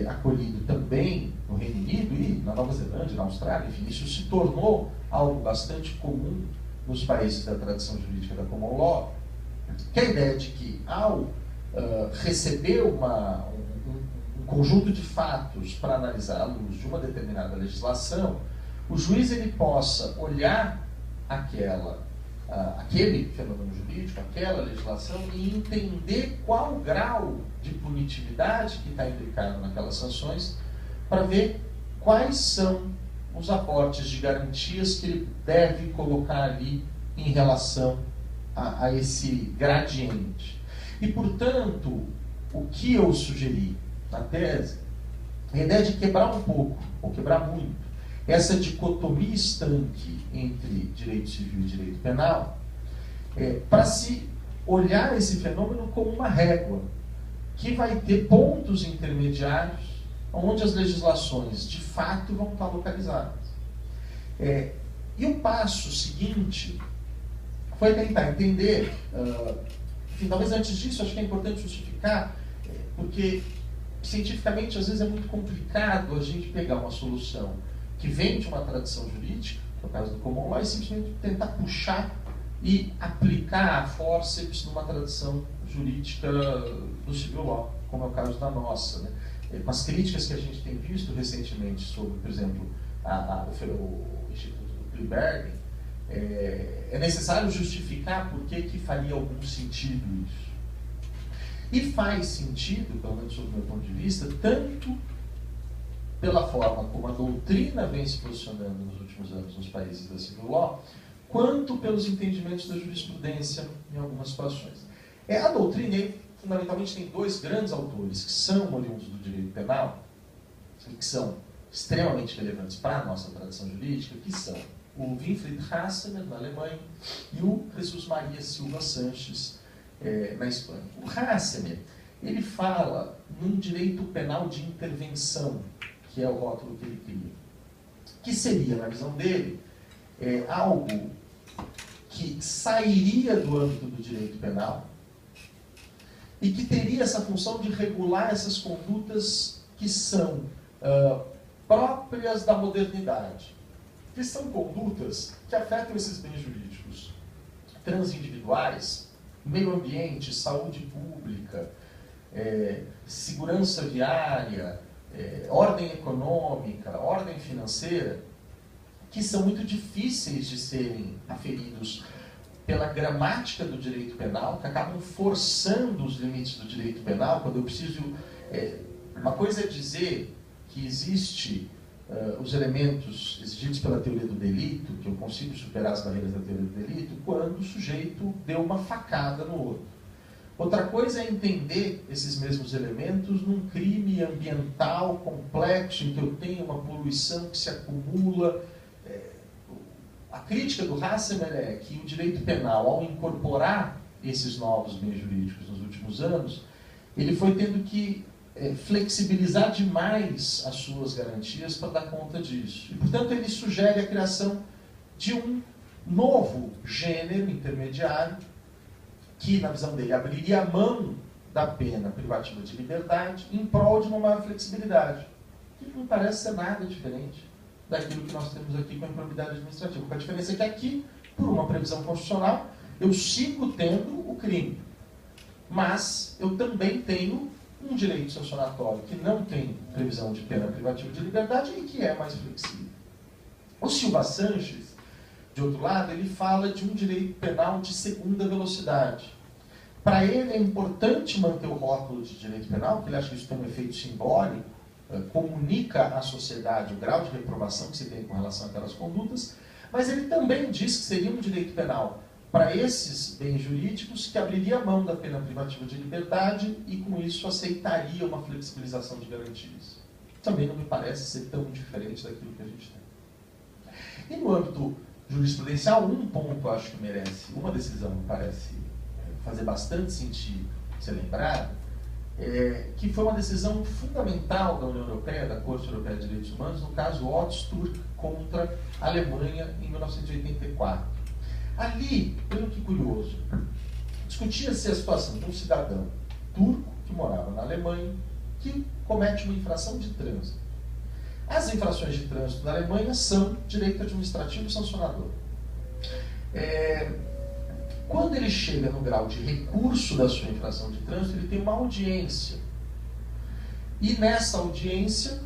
acolhido também no Reino Unido e na Nova Zelândia, na Austrália, enfim, isso se tornou algo bastante comum nos países da tradição jurídica da common law, que é a ideia de que, ao receber um conjunto de fatos para analisar à luz de uma determinada legislação, o juiz ele possa olhar aquele fenômeno jurídico, aquela legislação, e entender qual o grau de punitividade que está implicado naquelas sanções, para ver quais são os aportes de garantias que ele deve colocar ali em relação a esse gradiente. E, portanto, o que eu sugeri na tese é a ideia de quebrar um pouco, ou quebrar muito, essa dicotomia estanque entre direito civil e direito penal, para se olhar esse fenômeno como uma régua, que vai ter pontos intermediários onde as legislações de fato vão estar localizadas. E o passo seguinte foi tentar entender, enfim, talvez antes disso, acho que é importante justificar, porque cientificamente às vezes é muito complicado a gente pegar uma solução que vem de uma tradição jurídica, no caso do common law, e simplesmente tentar puxar e aplicar a forceps numa tradição jurídica do civil law, como é o caso da nossa, né? Com as críticas que a gente tem visto recentemente sobre, por exemplo, o Instituto Klibergen, é necessário justificar por que faria algum sentido isso. E faz sentido, pelo menos sob o meu ponto de vista, tanto pela forma como a doutrina vem se posicionando nos últimos anos nos países da civil law, quanto pelos entendimentos da jurisprudência em algumas situações. A doutrina, fundamentalmente, tem dois grandes autores que são oriundos do direito penal, que são extremamente relevantes para a nossa tradição jurídica, que são o Winfried Hassemer, na Alemanha, e o Jesus Maria Silva Sanches, na Espanha. O Hassemer, ele fala num direito penal de intervenção, que é o rótulo que ele cria, que seria, na visão dele, algo que sairia do âmbito do direito penal e que teria essa função de regular essas condutas que são próprias da modernidade, que são condutas que afetam esses bens jurídicos transindividuais, meio ambiente, saúde pública, segurança viária, ordem econômica, ordem financeira, que são muito difíceis de serem aferidos pela gramática do direito penal, que acabam forçando os limites do direito penal. Quando eu preciso... uma coisa é dizer que existe os elementos exigidos pela teoria do delito, que eu consigo superar as barreiras da teoria do delito, quando o sujeito deu uma facada no outro. Outra coisa é entender esses mesmos elementos num crime ambiental complexo, em que eu tenho uma poluição que se acumula. A crítica do Hassemer é que o direito penal, ao incorporar esses novos meios jurídicos nos últimos anos, ele foi tendo que flexibilizar demais as suas garantias para dar conta disso. E, portanto, ele sugere a criação de um novo gênero intermediário que, na visão dele, abriria a mão da pena privativa de liberdade em prol de uma maior flexibilidade, que não parece ser nada diferente daquilo que nós temos aqui com a improbidade administrativa. A diferença é que aqui, por uma previsão constitucional, eu sigo tendo o crime, mas eu também tenho um direito sancionatório que não tem previsão de pena privativa de liberdade e que é mais flexível. O Silva Sanches, de outro lado, ele fala de um direito penal de segunda velocidade. Para ele é importante manter o rótulo de direito penal, porque ele acha que isso tem um efeito simbólico, comunica à sociedade o grau de reprovação que se tem com relação àquelas condutas, mas ele também diz que seria um direito penal para esses bens jurídicos que abriria a mão da pena privativa de liberdade e, com isso, aceitaria uma flexibilização de garantias. Também não me parece ser tão diferente daquilo que a gente tem. E no âmbito jurisprudencial, um ponto acho que merece, uma decisão me parece fazer bastante sentido ser lembrado, que foi uma decisão fundamental da União Europeia, da Corte Europeia de Direitos Humanos, no caso Otto contra a Alemanha em 1984. Ali, pelo que curioso, discutia-se a situação de um cidadão turco que morava na Alemanha que comete uma infração de trânsito. As infrações de trânsito na Alemanha são direito administrativo sancionador. Quando ele chega no grau de recurso da sua infração de trânsito, ele tem uma audiência. E nessa audiência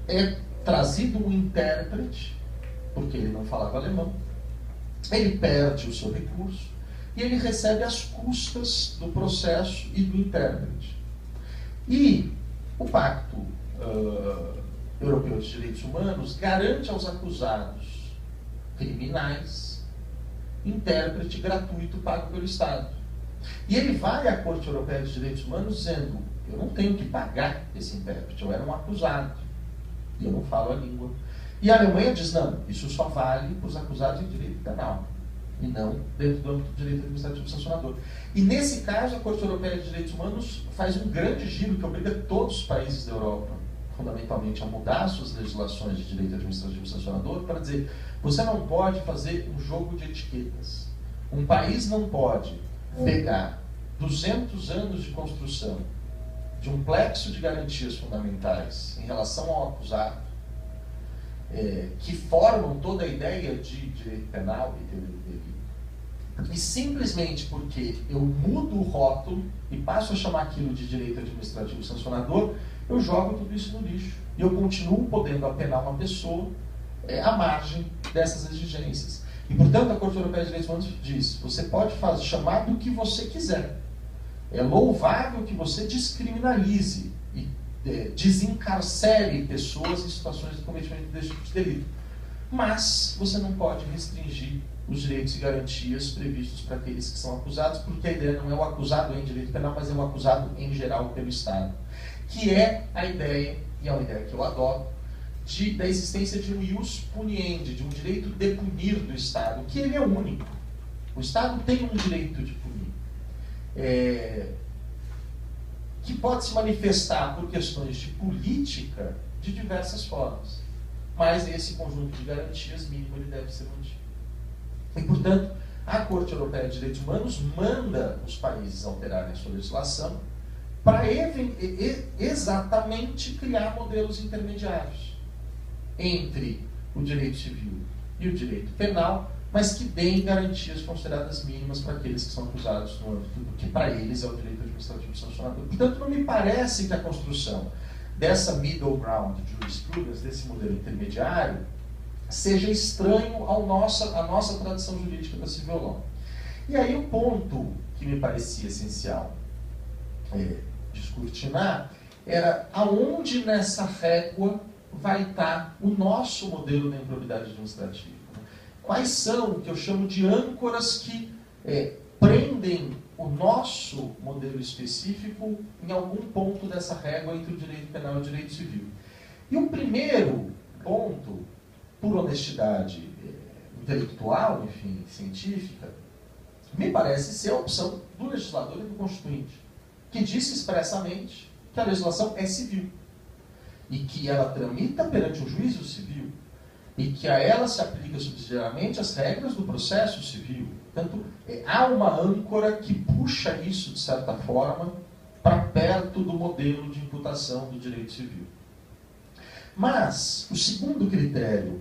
é trazido um intérprete, porque ele não falava alemão, ele perde o seu recurso e ele recebe as custas do processo e do intérprete. E o Pacto Europeu de Direitos Humanos garante aos acusados criminais intérprete gratuito pago pelo Estado. E ele vai à Corte Europeia de Direitos Humanos dizendo: eu não tenho que pagar esse intérprete, eu era um acusado, e eu não falo a língua. E a Alemanha diz: não, isso só vale para os acusados em direito penal, e não dentro do âmbito do direito administrativo sancionador. E nesse caso, a Corte Europeia de Direitos Humanos faz um grande giro que obriga todos os países da Europa, fundamentalmente, a mudar suas legislações de direito administrativo sancionador para dizer: você não pode fazer um jogo de etiquetas. Um país não pode pegar 200 anos de construção de um plexo de garantias fundamentais em relação ao acusado, que formam toda a ideia de direito penal e teoria do delito, e simplesmente porque eu mudo o rótulo e passo a chamar aquilo de direito administrativo sancionador, eu jogo tudo isso no lixo. E eu continuo podendo apenar uma pessoa à margem dessas exigências. E, portanto, a Corte Europeia de Direitos Humanos diz: você pode chamar do que você quiser. É louvável que você descriminalize e desencarcere pessoas em situações de cometimento desse tipo de delito. Mas você não pode restringir os direitos e garantias previstos para aqueles que são acusados, porque a ideia não é o acusado em direito penal, mas é o acusado em geral pelo Estado. Que é a ideia, e é uma ideia que eu adoro, da existência de um ius puniendi, de um direito de punir do Estado, que ele é único. O Estado tem um direito de punir, que pode se manifestar por questões de política de diversas formas. Mas esse conjunto de garantias mínimo ele deve ser mantido. E, portanto, a Corte Europeia de Direitos Humanos manda os países alterarem a sua legislação para exatamente criar modelos intermediários entre o direito civil e o direito penal, mas que deem garantias consideradas mínimas para aqueles que são acusados no âmbito do que para eles é o direito administrativo sancionador. Portanto, não me parece que a construção dessa middle ground jurisprudence, desse modelo intermediário, seja estranho à nossa tradição jurídica da civil law. E aí o ponto que me parecia essencial descortinar era aonde nessa régua vai estar o nosso modelo da improbidade administrativa. Quais são o que eu chamo de âncoras que prendem o nosso modelo específico em algum ponto dessa régua entre o direito penal e o direito civil. E o primeiro ponto, por honestidade intelectual, enfim, científica, me parece ser a opção do legislador e do constituinte, que disse expressamente que a legislação é civil e que ela tramita perante um juízo civil e que a ela se aplica subsidiariamente as regras do processo civil. Portanto, há uma âncora que puxa isso, de certa forma, para perto do modelo de imputação do direito civil. Mas, o segundo critério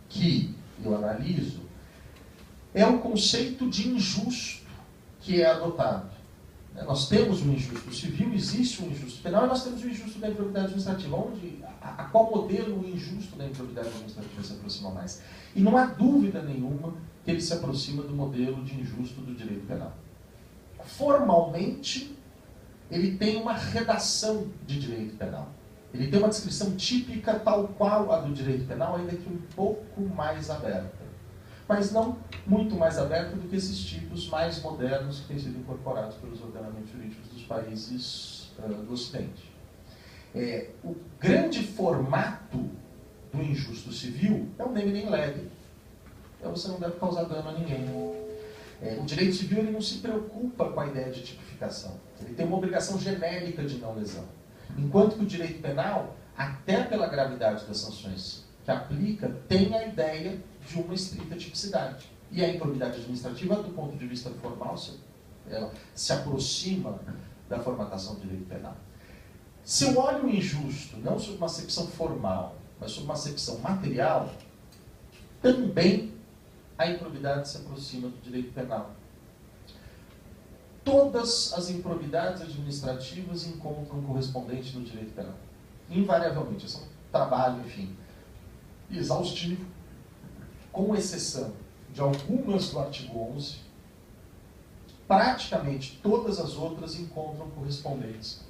que eu analiso é o conceito de injusto que é adotado. Nós temos um injusto civil, existe um injusto penal, e nós temos um injusto da improbidade administrativa. A qual modelo o injusto da improbidade administrativa se aproxima mais? E não há dúvida nenhuma que ele se aproxima do modelo de injusto do direito penal. Formalmente, ele tem uma redação de direito penal. Ele tem uma descrição típica tal qual a do direito penal, ainda que um pouco mais aberta. Mas não muito mais aberta do que esses tipos mais modernos que têm sido incorporados pelos ordenamentos jurídicos dos países do Ocidente. O grande formato do injusto civil é o neme nem lege. Então você não deve causar dano a ninguém. O direito civil ele não se preocupa com a ideia de tipificação. Ele tem uma obrigação genérica de não lesão. Enquanto que o direito penal, até pela gravidade das sanções que aplica, tem a ideia de uma estrita tipicidade. E a improbidade administrativa, do ponto de vista formal, ela se aproxima da formatação do direito penal. Se eu olho o injusto, não sob uma acepção formal, mas sob uma acepção material, também a improbidade se aproxima do direito penal. Todas as improbidades administrativas encontram um correspondente no direito penal. Invariavelmente. Esse é um trabalho, enfim, exaustivo, com exceção de algumas do artigo 11, praticamente todas as outras encontram correspondentes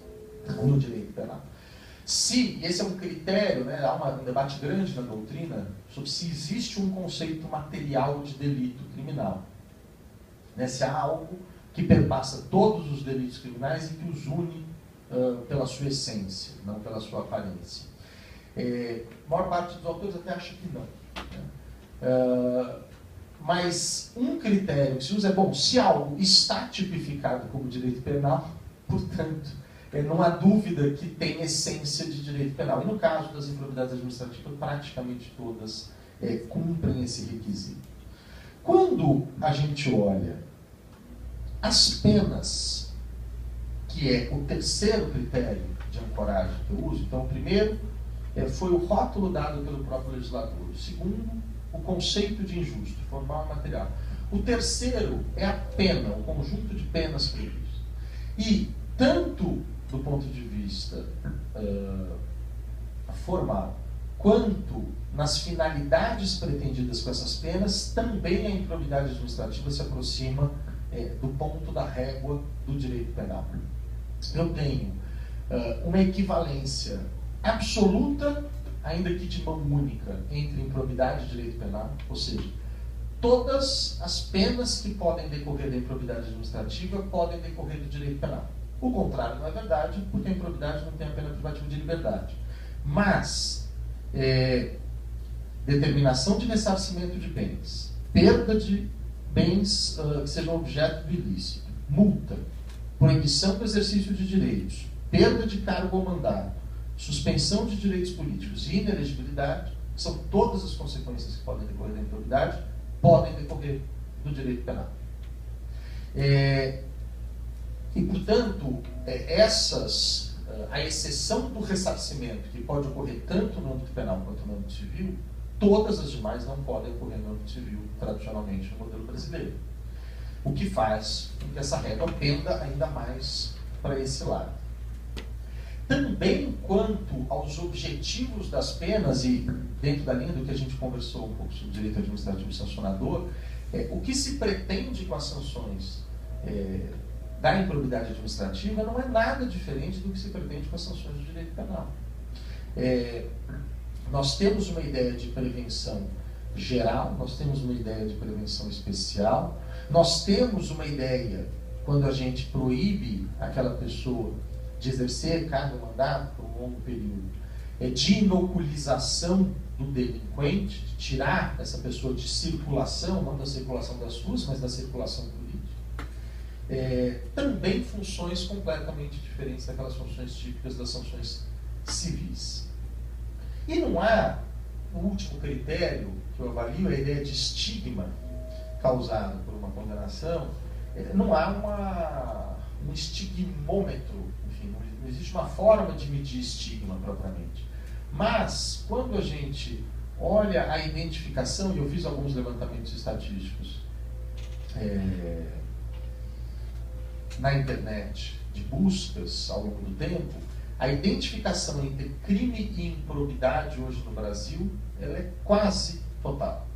no direito penal. E esse é um critério, há um debate grande na doutrina sobre se existe um conceito material de delito criminal. Se há algo que perpassa todos os delitos criminais e que os une pela sua essência, não pela sua aparência. A maior parte dos autores até acha que não. Né? Mas um critério que se usa é, bom, se algo está tipificado como direito penal, portanto, não há dúvida que tem essência de direito penal. E no caso das improbidades administrativas, praticamente todas cumprem esse requisito. Quando a gente olha as penas, que é o terceiro critério de ancoragem que eu uso, então o primeiro foi o rótulo dado pelo próprio legislador, o segundo, o conceito de injusto, formal e material. O terceiro é a pena, o conjunto de penas previstas. E, tanto do ponto de vista formal, quanto nas finalidades pretendidas com essas penas, também a improbidade administrativa se aproxima do ponto da régua do direito penal. Eu tenho uma equivalência absoluta, ainda que de mão única, entre improbidade e direito penal, ou seja, todas as penas que podem decorrer da improbidade administrativa podem decorrer do direito penal. O contrário não é verdade, porque a improbidade não tem a pena privativa de liberdade. Mas, determinação de ressarcimento de bens, perda de bens que sejam objeto do ilícito, multa, proibição do exercício de direitos, perda de cargo ou mandato, suspensão de direitos políticos e inelegibilidade, que são todas as consequências que podem decorrer da improbidade, podem decorrer do direito penal. E, portanto, a exceção do ressarcimento, que pode ocorrer tanto no âmbito penal quanto no âmbito civil, todas as demais não podem ocorrer no âmbito civil, tradicionalmente, no modelo brasileiro. O que faz com que essa regra penda ainda mais para esse lado. Também quanto aos objetivos das penas, e dentro da linha do que a gente conversou um pouco sobre direito administrativo e sancionador, o que se pretende com as sanções da improbidade administrativa não é nada diferente do que se pretende com as sanções do direito penal. Nós temos uma ideia de prevenção geral, nós temos uma ideia de prevenção especial, nós temos uma ideia, quando a gente proíbe aquela pessoa de exercer cargo ou mandato por um longo período, de inoculização do delinquente, de tirar essa pessoa de circulação, não da circulação das ruas, mas da circulação política. Também funções completamente diferentes daquelas funções típicas das sanções civis. E não há, o último critério que eu avalio é a ideia de estigma causado por uma condenação. Não há um estigmômetro, enfim, não existe uma forma de medir estigma propriamente. Mas, quando a gente olha a identificação, e eu fiz alguns levantamentos estatísticos na internet, de buscas ao longo do tempo, a identificação entre crime e improbidade hoje no Brasil, ela é quase total.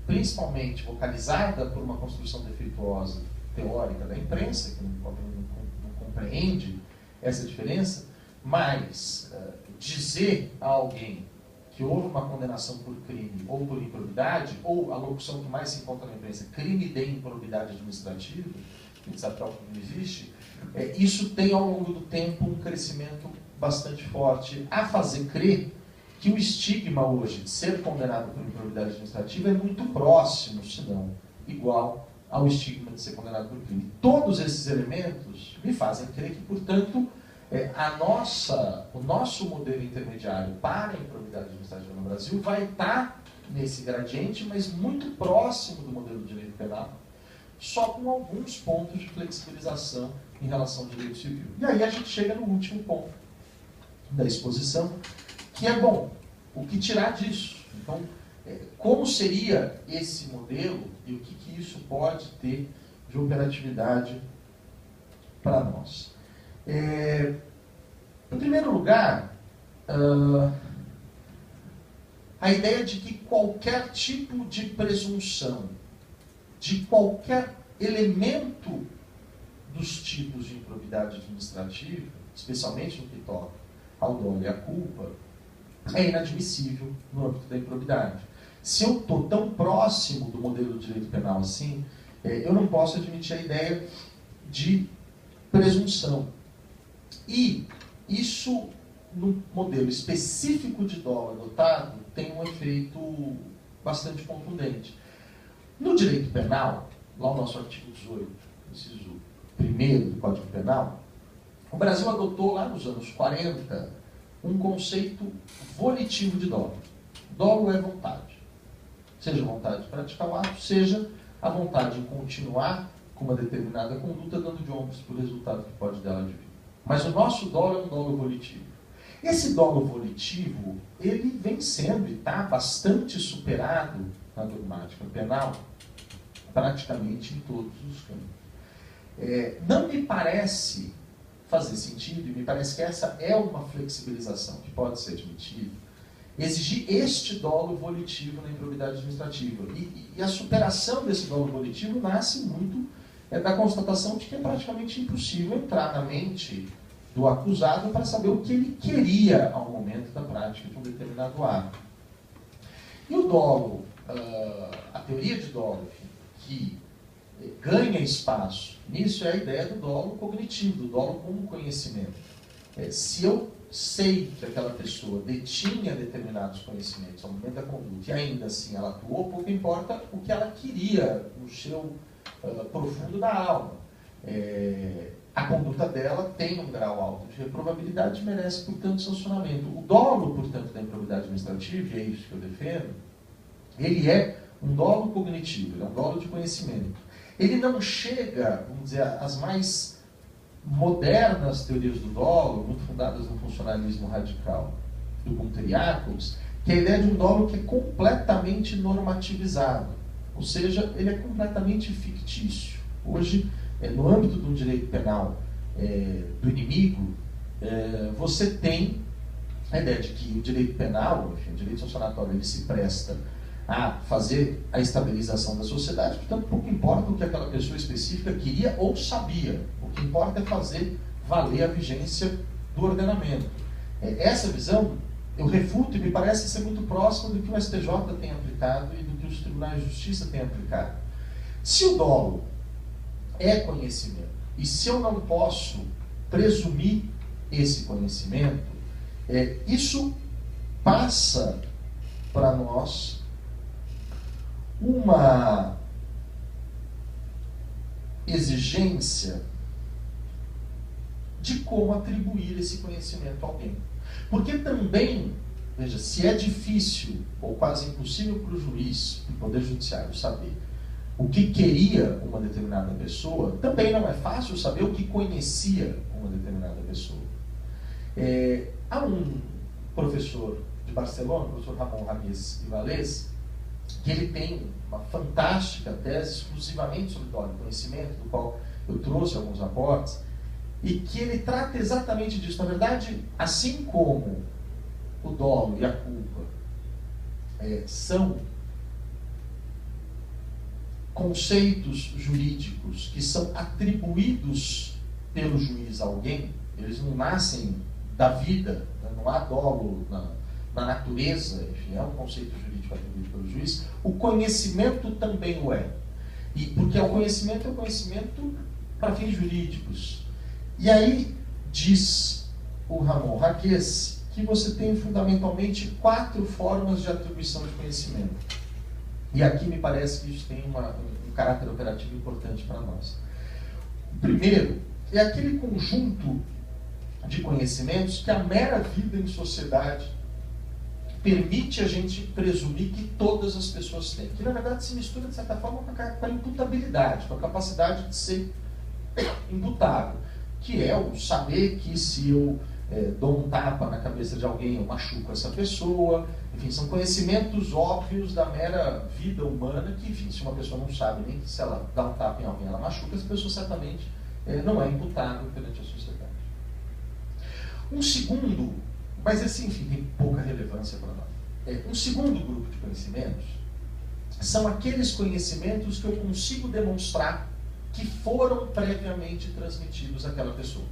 Principalmente vocalizada por uma construção defeituosa teórica da imprensa, que não compreende essa diferença, mas dizer a alguém que houve uma condenação por crime ou por improbidade, ou a locução que mais se encontra na imprensa, crime de improbidade administrativa, a gente sabe que não existe, isso tem ao longo do tempo um crescimento bastante forte a fazer crer que o estigma hoje de ser condenado por improbidade administrativa é muito próximo, se não igual ao estigma de ser condenado por crime. Todos esses elementos me fazem crer que, portanto, o nosso modelo intermediário para a improbidade administrativa no Brasil vai estar nesse gradiente, mas muito próximo do modelo de direito penal, só com alguns pontos de flexibilização em relação ao direito civil. E aí a gente chega no último ponto da exposição, que é, bom, o que tirar disso? Então, como seria esse modelo e o que isso pode ter de operatividade para nós? Em primeiro lugar, a ideia de que qualquer tipo de presunção, de qualquer elemento dos tipos de improbidade administrativa, especialmente no que toca ao dolo e à culpa, é inadmissível no âmbito da improbidade. Se eu estou tão próximo do modelo de direito penal assim, eu não posso admitir a ideia de presunção. E isso, no modelo específico de dolo adotado, tem um efeito bastante contundente. No direito penal, lá no nosso artigo 18, inciso 1º do Código Penal, o Brasil adotou lá nos anos 40 um conceito volitivo de dolo. Dolo é vontade. Seja a vontade de praticar o ato, seja a vontade em continuar com uma determinada conduta, dando de ombros para o resultado que pode dela advir. Mas o nosso dolo é um dolo volitivo. Esse dolo volitivo, ele vem sendo e está bastante superado na dogmática penal, praticamente em todos os campos. Não me parece fazer sentido, e me parece que essa é uma flexibilização que pode ser admitida, exigir este dolo volitivo na improbidade administrativa. E a superação desse dolo volitivo nasce muito da constatação de que é praticamente impossível entrar na mente do acusado para saber o que ele queria ao momento da prática de um determinado ato. E o dolo, a teoria de dolo que ganha espaço nisso é a ideia do dolo cognitivo, do dolo como conhecimento. Se eu sei que aquela pessoa detinha determinados conhecimentos ao momento da conduta e ainda assim ela atuou, pouco importa o que ela queria no seu profundo da alma. A conduta dela tem um grau alto de reprovabilidade e merece, portanto, sancionamento. O dolo, portanto, da improbidade administrativa, e é isso que eu defendo, ele é um dolo cognitivo, ele é um dolo de conhecimento. Ele não chega, vamos dizer, às mais modernas teorias do dolo, muito fundadas no funcionalismo radical do Gunther Jacobs, que é a ideia de um dolo que é completamente normativizado, ou seja, ele é completamente fictício. Hoje, no âmbito do direito penal do inimigo, você tem a ideia de que o direito penal, enfim, o direito sancionatório, ele se presta a fazer a estabilização da sociedade, portanto, pouco importa o que aquela pessoa específica queria ou sabia. O que importa é fazer valer a vigência do ordenamento. Essa visão eu refuto e me parece ser muito próxima do que o STJ tem aplicado e do que os tribunais de justiça têm aplicado. Se o dolo é conhecimento, e se eu não posso presumir esse conhecimento, isso passa para nós uma exigência de como atribuir esse conhecimento a alguém. Porque também, veja, se é difícil ou quase impossível para o juiz, para o Poder Judiciário, saber o que queria uma determinada pessoa, também não é fácil saber o que conhecia uma determinada pessoa. Há um professor de Barcelona, o professor Ramon Ramírez e Valés, que ele tem uma fantástica tese exclusivamente sobre dolo e conhecimento, do qual eu trouxe alguns aportes, e que ele trata exatamente disso. Na verdade, assim como o dolo e a culpa são conceitos jurídicos que são atribuídos pelo juiz a alguém, eles não nascem da vida, não há dolo na natureza, enfim, é um conceito jurídico atribuído pelo juiz, o conhecimento também o é. E porque o conhecimento é um conhecimento para fins jurídicos. E aí diz o Ramon Raquez que você tem fundamentalmente 4 formas de atribuição de conhecimento. E aqui me parece que isso tem um caráter operativo importante para nós. O primeiro é aquele conjunto de conhecimentos que a mera vida em sociedade permite a gente presumir que todas as pessoas têm. Que na verdade se mistura de certa forma com a imputabilidade, com a capacidade de ser imputável. Que é o saber que se eu dou um tapa na cabeça de alguém, eu machuco essa pessoa. Enfim, são conhecimentos óbvios da mera vida humana que, enfim, se uma pessoa não sabe nem que se ela dá um tapa em alguém, ela machuca, essa pessoa certamente não é imputável perante a sociedade. Um segundo, mas esse, enfim, tem pouca relevância para nós. Um segundo grupo de conhecimentos são aqueles conhecimentos que eu consigo demonstrar que foram previamente transmitidos àquela pessoa.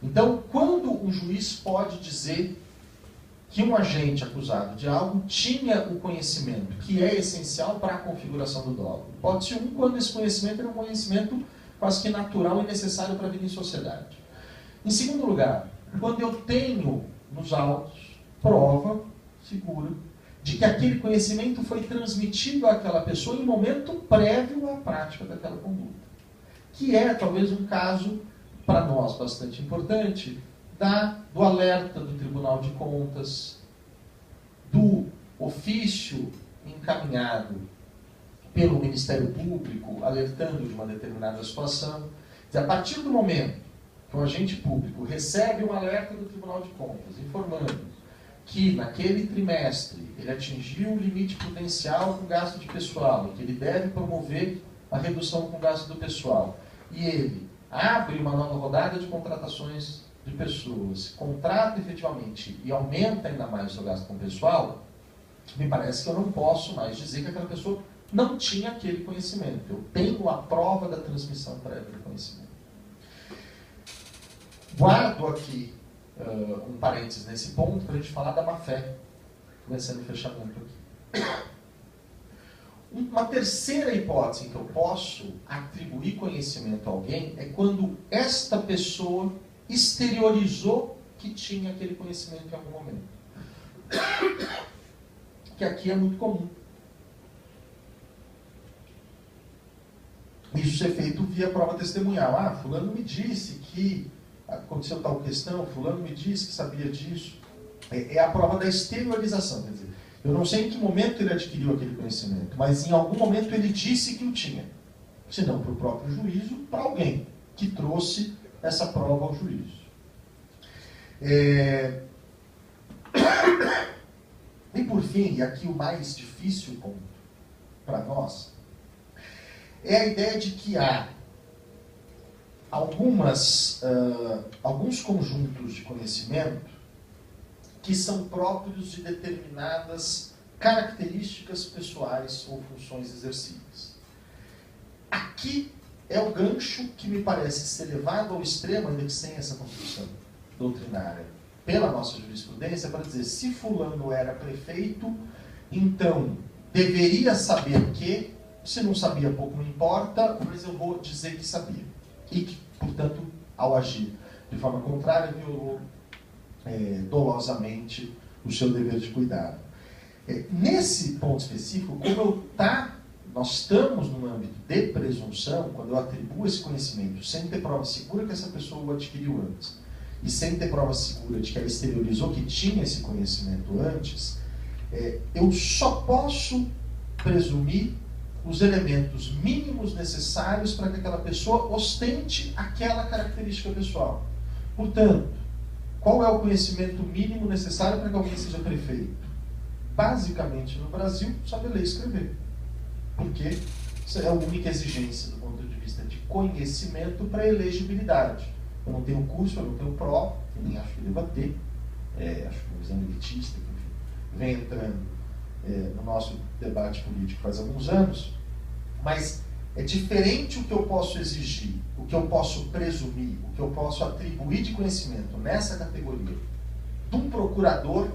Então, quando um juiz pode dizer que um agente acusado de algo tinha o conhecimento que é essencial para a configuração do dolo? Hipótese 1, quando esse conhecimento era um conhecimento quase que natural e necessário para a vida em sociedade. Em segundo lugar, quando eu tenho nos autos prova segura de que aquele conhecimento foi transmitido àquela pessoa em momento prévio à prática daquela conduta. Que é, talvez, um caso, para nós, bastante importante, do alerta do Tribunal de Contas, do ofício encaminhado pelo Ministério Público, alertando de uma determinada situação. A partir do momento que um agente público recebe um alerta do Tribunal de Contas, informando que naquele trimestre ele atingiu o limite prudencial com gasto de pessoal, que ele deve promover a redução com gasto do pessoal, e ele abre uma nova rodada de contratações de pessoas, contrata efetivamente e aumenta ainda mais o seu gasto com o pessoal, me parece que eu não posso mais dizer que aquela pessoa não tinha aquele conhecimento. Eu tenho a prova da transmissão prévia do conhecimento. Guardo aqui um parênteses nesse ponto para a gente falar da má-fé, começando o fechamento aqui. Uma terceira hipótese em que eu posso atribuir conhecimento a alguém é quando esta pessoa exteriorizou que tinha aquele conhecimento em algum momento. Que aqui é muito comum. Isso ser feito via prova testemunhal. Ah, fulano me disse que aconteceu tal questão, fulano me disse que sabia disso. É a prova da exteriorização, quer dizer, eu não sei em que momento ele adquiriu aquele conhecimento, mas em algum momento ele disse que o tinha. Se não para o próprio juízo, para alguém que trouxe essa prova ao juízo. E por fim, e aqui o mais difícil ponto para nós, é a ideia de que há alguns conjuntos de conhecimento que são próprios de determinadas características pessoais ou funções exercidas. Aqui é o gancho que me parece ser levado ao extremo, ainda que sem essa construção doutrinária, pela nossa jurisprudência, para dizer, se fulano era prefeito, então deveria saber que, se não sabia, pouco não importa, mas eu vou dizer que sabia. E que, portanto, ao agir de forma contrária, violou dolosamente o seu dever de cuidado. Nesse ponto específico, como nós estamos num âmbito de presunção, quando eu atribuo esse conhecimento sem ter prova segura que essa pessoa o adquiriu antes, e sem ter prova segura de que ela exteriorizou que tinha esse conhecimento antes, eu só posso presumir os elementos mínimos necessários para que aquela pessoa ostente aquela característica pessoal. Portanto, qual é o conhecimento mínimo necessário para que alguém seja prefeito? Basicamente, no Brasil, saber ler e escrever. Porque isso é a única exigência do ponto de vista de conhecimento para elegibilidade. Eu não tenho curso, eu não tenho prova, eu nem acho que deva ter. Acho que é um exame elitista, que enfim, vem entrando no nosso debate político faz alguns anos. Mas é diferente o que eu posso exigir, o que eu posso presumir, o que eu posso atribuir de conhecimento nessa categoria de um procurador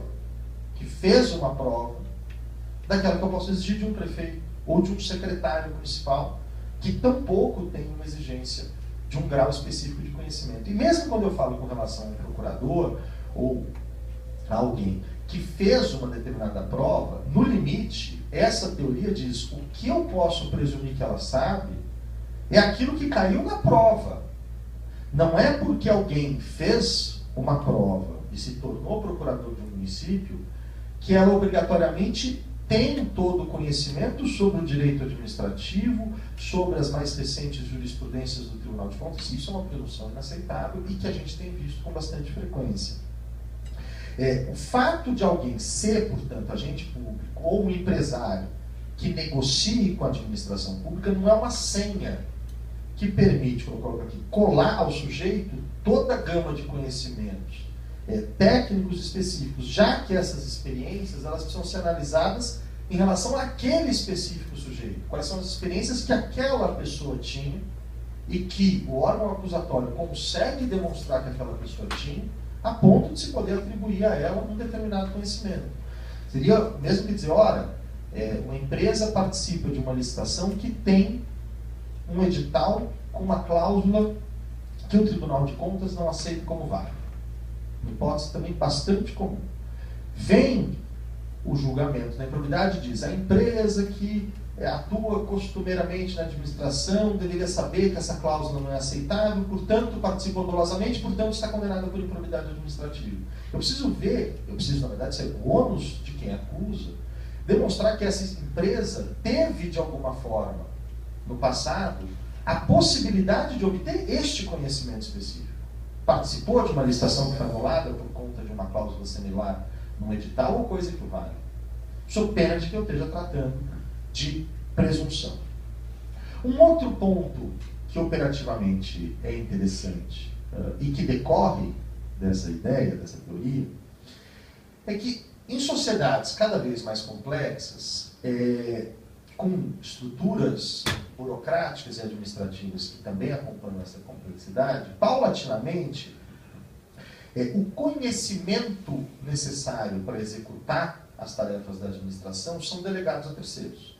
que fez uma prova, daquela que eu posso exigir de um prefeito ou de um secretário municipal que tampouco tem uma exigência de um grau específico de conhecimento. E mesmo quando eu falo com relação a um procurador ou a alguém que fez uma determinada prova, no limite, essa teoria diz o que eu posso presumir que ela sabe é aquilo que caiu na prova. Não é porque alguém fez uma prova e se tornou procurador de um município que ela obrigatoriamente tem todo o conhecimento sobre o direito administrativo, sobre as mais recentes jurisprudências do Tribunal de Contas. Isso é uma presunção inaceitável e que a gente tem visto com bastante frequência. O fato de alguém ser, portanto, agente público ou um empresário que negocie com a administração pública não é uma senha que permite, como eu coloco aqui, colar ao sujeito toda a gama de conhecimentos técnicos específicos, já que essas experiências elas precisam ser analisadas em relação àquele específico sujeito. Quais são as experiências que aquela pessoa tinha e que o órgão acusatório consegue demonstrar que aquela pessoa tinha, a ponto de se poder atribuir a ela um determinado conhecimento. Seria mesmo que dizer, ora, uma empresa participa de uma licitação que tem um edital com uma cláusula que o Tribunal de Contas não aceita como válida. Uma hipótese também bastante comum. Vem o julgamento da improbidade e diz: a empresa que atua costumeiramente na administração deveria saber que essa cláusula não é aceitável, portanto participou dolosamente, portanto está condenada por improbidade administrativa. Eu preciso, na verdade, ser o ônus de quem acusa, demonstrar que essa empresa teve, de alguma forma, no passado, a possibilidade de obter este conhecimento específico. Participou de uma licitação que foi anulada por conta de uma cláusula similar num edital ou coisa equivalente, sob pena de que eu esteja tratando de presunção. Um outro ponto que operativamente é interessante e que decorre dessa ideia, dessa teoria, é que em sociedades cada vez mais complexas, com estruturas burocráticas e administrativas que também acompanham essa complexidade, paulatinamente, o conhecimento necessário para executar as tarefas da administração são delegados a terceiros.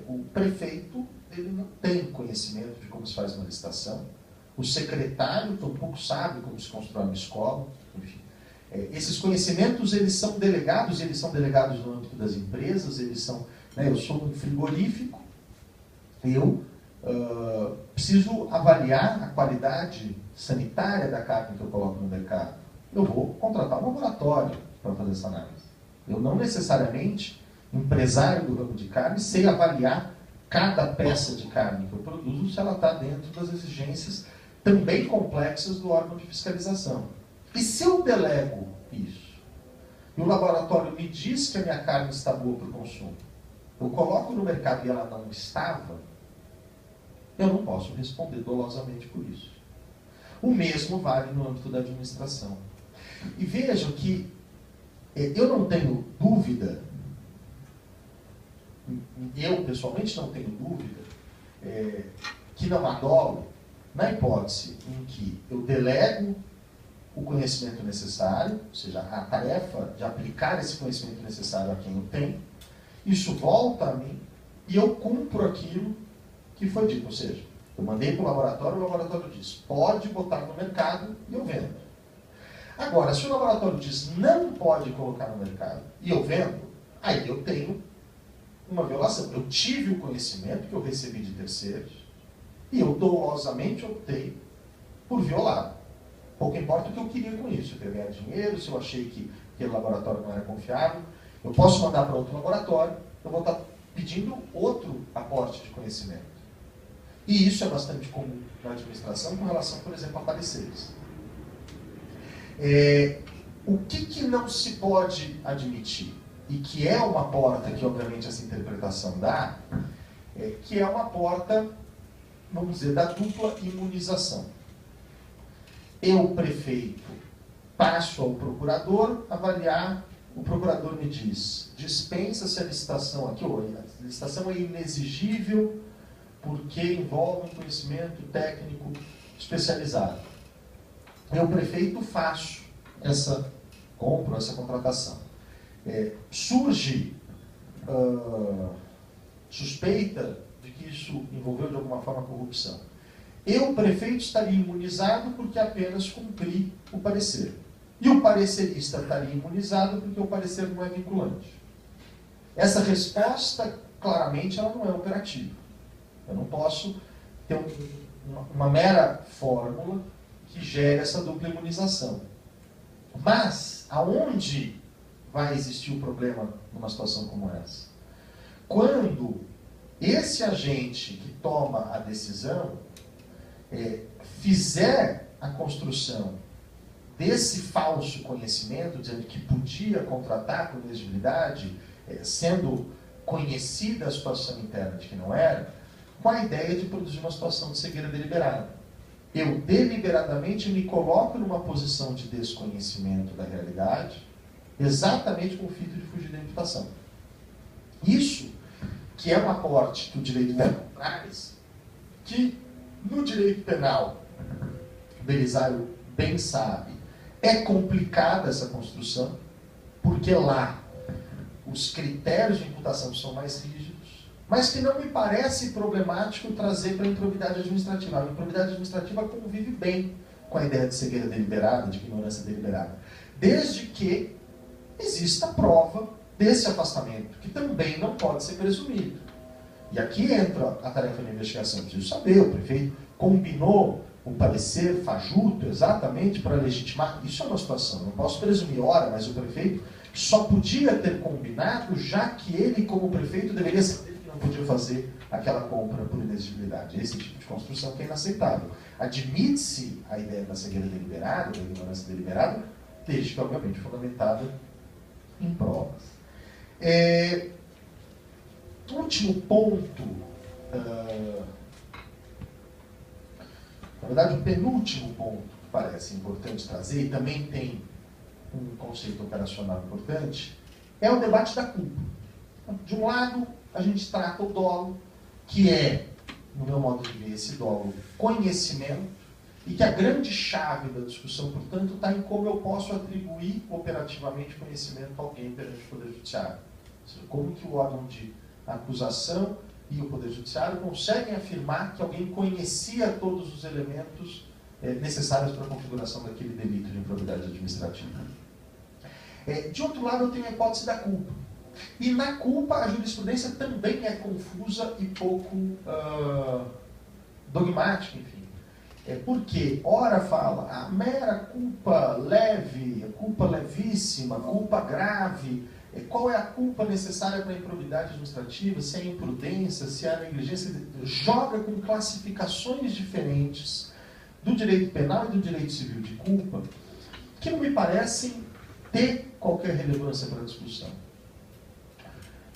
O prefeito, ele não tem conhecimento de como se faz uma licitação. O secretário tampouco sabe como se constrói uma escola. Enfim, esses conhecimentos, eles são delegados no âmbito das empresas, eu sou um frigorífico, eu preciso avaliar a qualidade sanitária da carne que eu coloco no mercado. Eu vou contratar um laboratório para fazer essa análise. Eu não necessariamente, empresário do ramo de carne, sei avaliar cada peça de carne que eu produzo se ela está dentro das exigências também complexas do órgão de fiscalização. E se eu delego isso, e o laboratório me diz que a minha carne está boa para o consumo, eu coloco no mercado e ela não estava, eu não posso responder dolosamente por isso. O mesmo vale no âmbito da administração. E vejam que eu não tenho dúvida, eu pessoalmente não tenho dúvida, que não há dolo na hipótese em que eu delego o conhecimento necessário, ou seja, a tarefa de aplicar esse conhecimento necessário a quem eu tenho, isso volta a mim e eu cumpro aquilo que foi dito. Ou seja, eu mandei para o laboratório diz, pode botar no mercado e eu vendo. Agora, se o laboratório diz, não pode colocar no mercado e eu vendo, aí eu tenho uma violação. Eu tive o conhecimento que eu recebi de terceiros e eu dolosamente optei por violar. Pouco importa o que eu queria com isso. Se eu ganhar dinheiro, se eu achei que aquele laboratório não era confiável, eu posso mandar para outro laboratório, eu vou estar pedindo outro aporte de conhecimento. E isso é bastante comum na administração com relação, por exemplo, a pareceres. O que não se pode admitir, e que é uma porta que, obviamente, essa interpretação dá, que é uma porta, vamos dizer, da dupla imunização. Eu, prefeito, passo ao procurador avaliar, o procurador me diz, dispensa-se a licitação aqui, ou a licitação é inexigível porque envolve um conhecimento técnico especializado. Eu, prefeito, compro essa contratação. Surge suspeita de que isso envolveu de alguma forma corrupção. Eu, prefeito, estaria imunizado porque apenas cumpri o parecer. E o parecerista estaria imunizado porque o parecer não é vinculante. Essa resposta, claramente, ela não é operativa. Eu não posso ter uma mera fórmula que gere essa dupla imunização. Mas, aonde vai existir o problema numa situação como essa? Quando esse agente que toma a decisão fizer a construção desse falso conhecimento, dizendo que podia contratar com elegibilidade, sendo conhecida a situação interna de que não era, com a ideia de produzir uma situação de cegueira deliberada. Eu deliberadamente me coloco numa posição de desconhecimento da realidade, exatamente com o fito de fugir da imputação. Isso, que é um aporte que o direito penal traz, que no direito penal, o Belisário bem sabe, é complicada essa construção, porque lá os critérios de imputação são mais rígidos, mas que não me parece problemático trazer para a improbidade administrativa. A improbidade administrativa convive bem com a ideia de cegueira deliberada, de ignorância deliberada, desde que exista prova desse afastamento, que também não pode ser presumido. E aqui entra a tarefa de investigação. Eu preciso saber, o prefeito combinou o parecer fajuto exatamente para legitimar. Isso é uma situação, não posso presumir, ora, mas o prefeito só podia ter combinado, já que ele, como prefeito, deveria saber que não podia fazer aquela compra por inexigibilidade. Esse tipo de construção que é inaceitável. Admite-se a ideia da cegueira deliberada, da ignorância deliberada, desde que, obviamente, fundamentada em provas. O último ponto, na verdade, o penúltimo ponto que parece importante trazer, e também tem um conceito operacional importante, é o debate da culpa. De um lado, a gente trata o dolo, que é, no meu modo de ver, esse dolo, conhecimento, e que a grande chave da discussão, portanto, está em como eu posso atribuir operativamente conhecimento a alguém perante o Poder Judiciário. Ou seja, como que o órgão de acusação e o Poder Judiciário conseguem afirmar que alguém conhecia todos os elementos necessários para a configuração daquele delito de improbidade administrativa. De outro lado, eu tenho a hipótese da culpa. E na culpa, a jurisprudência também é confusa e pouco dogmática, enfim. Porque, ora fala, a mera culpa leve, a culpa levíssima, a culpa grave. Qual é a culpa necessária para a improbidade administrativa? Se é a imprudência, se é a negligência. Joga com classificações diferentes do direito penal e do direito civil de culpa, que não me parecem ter qualquer relevância para a discussão.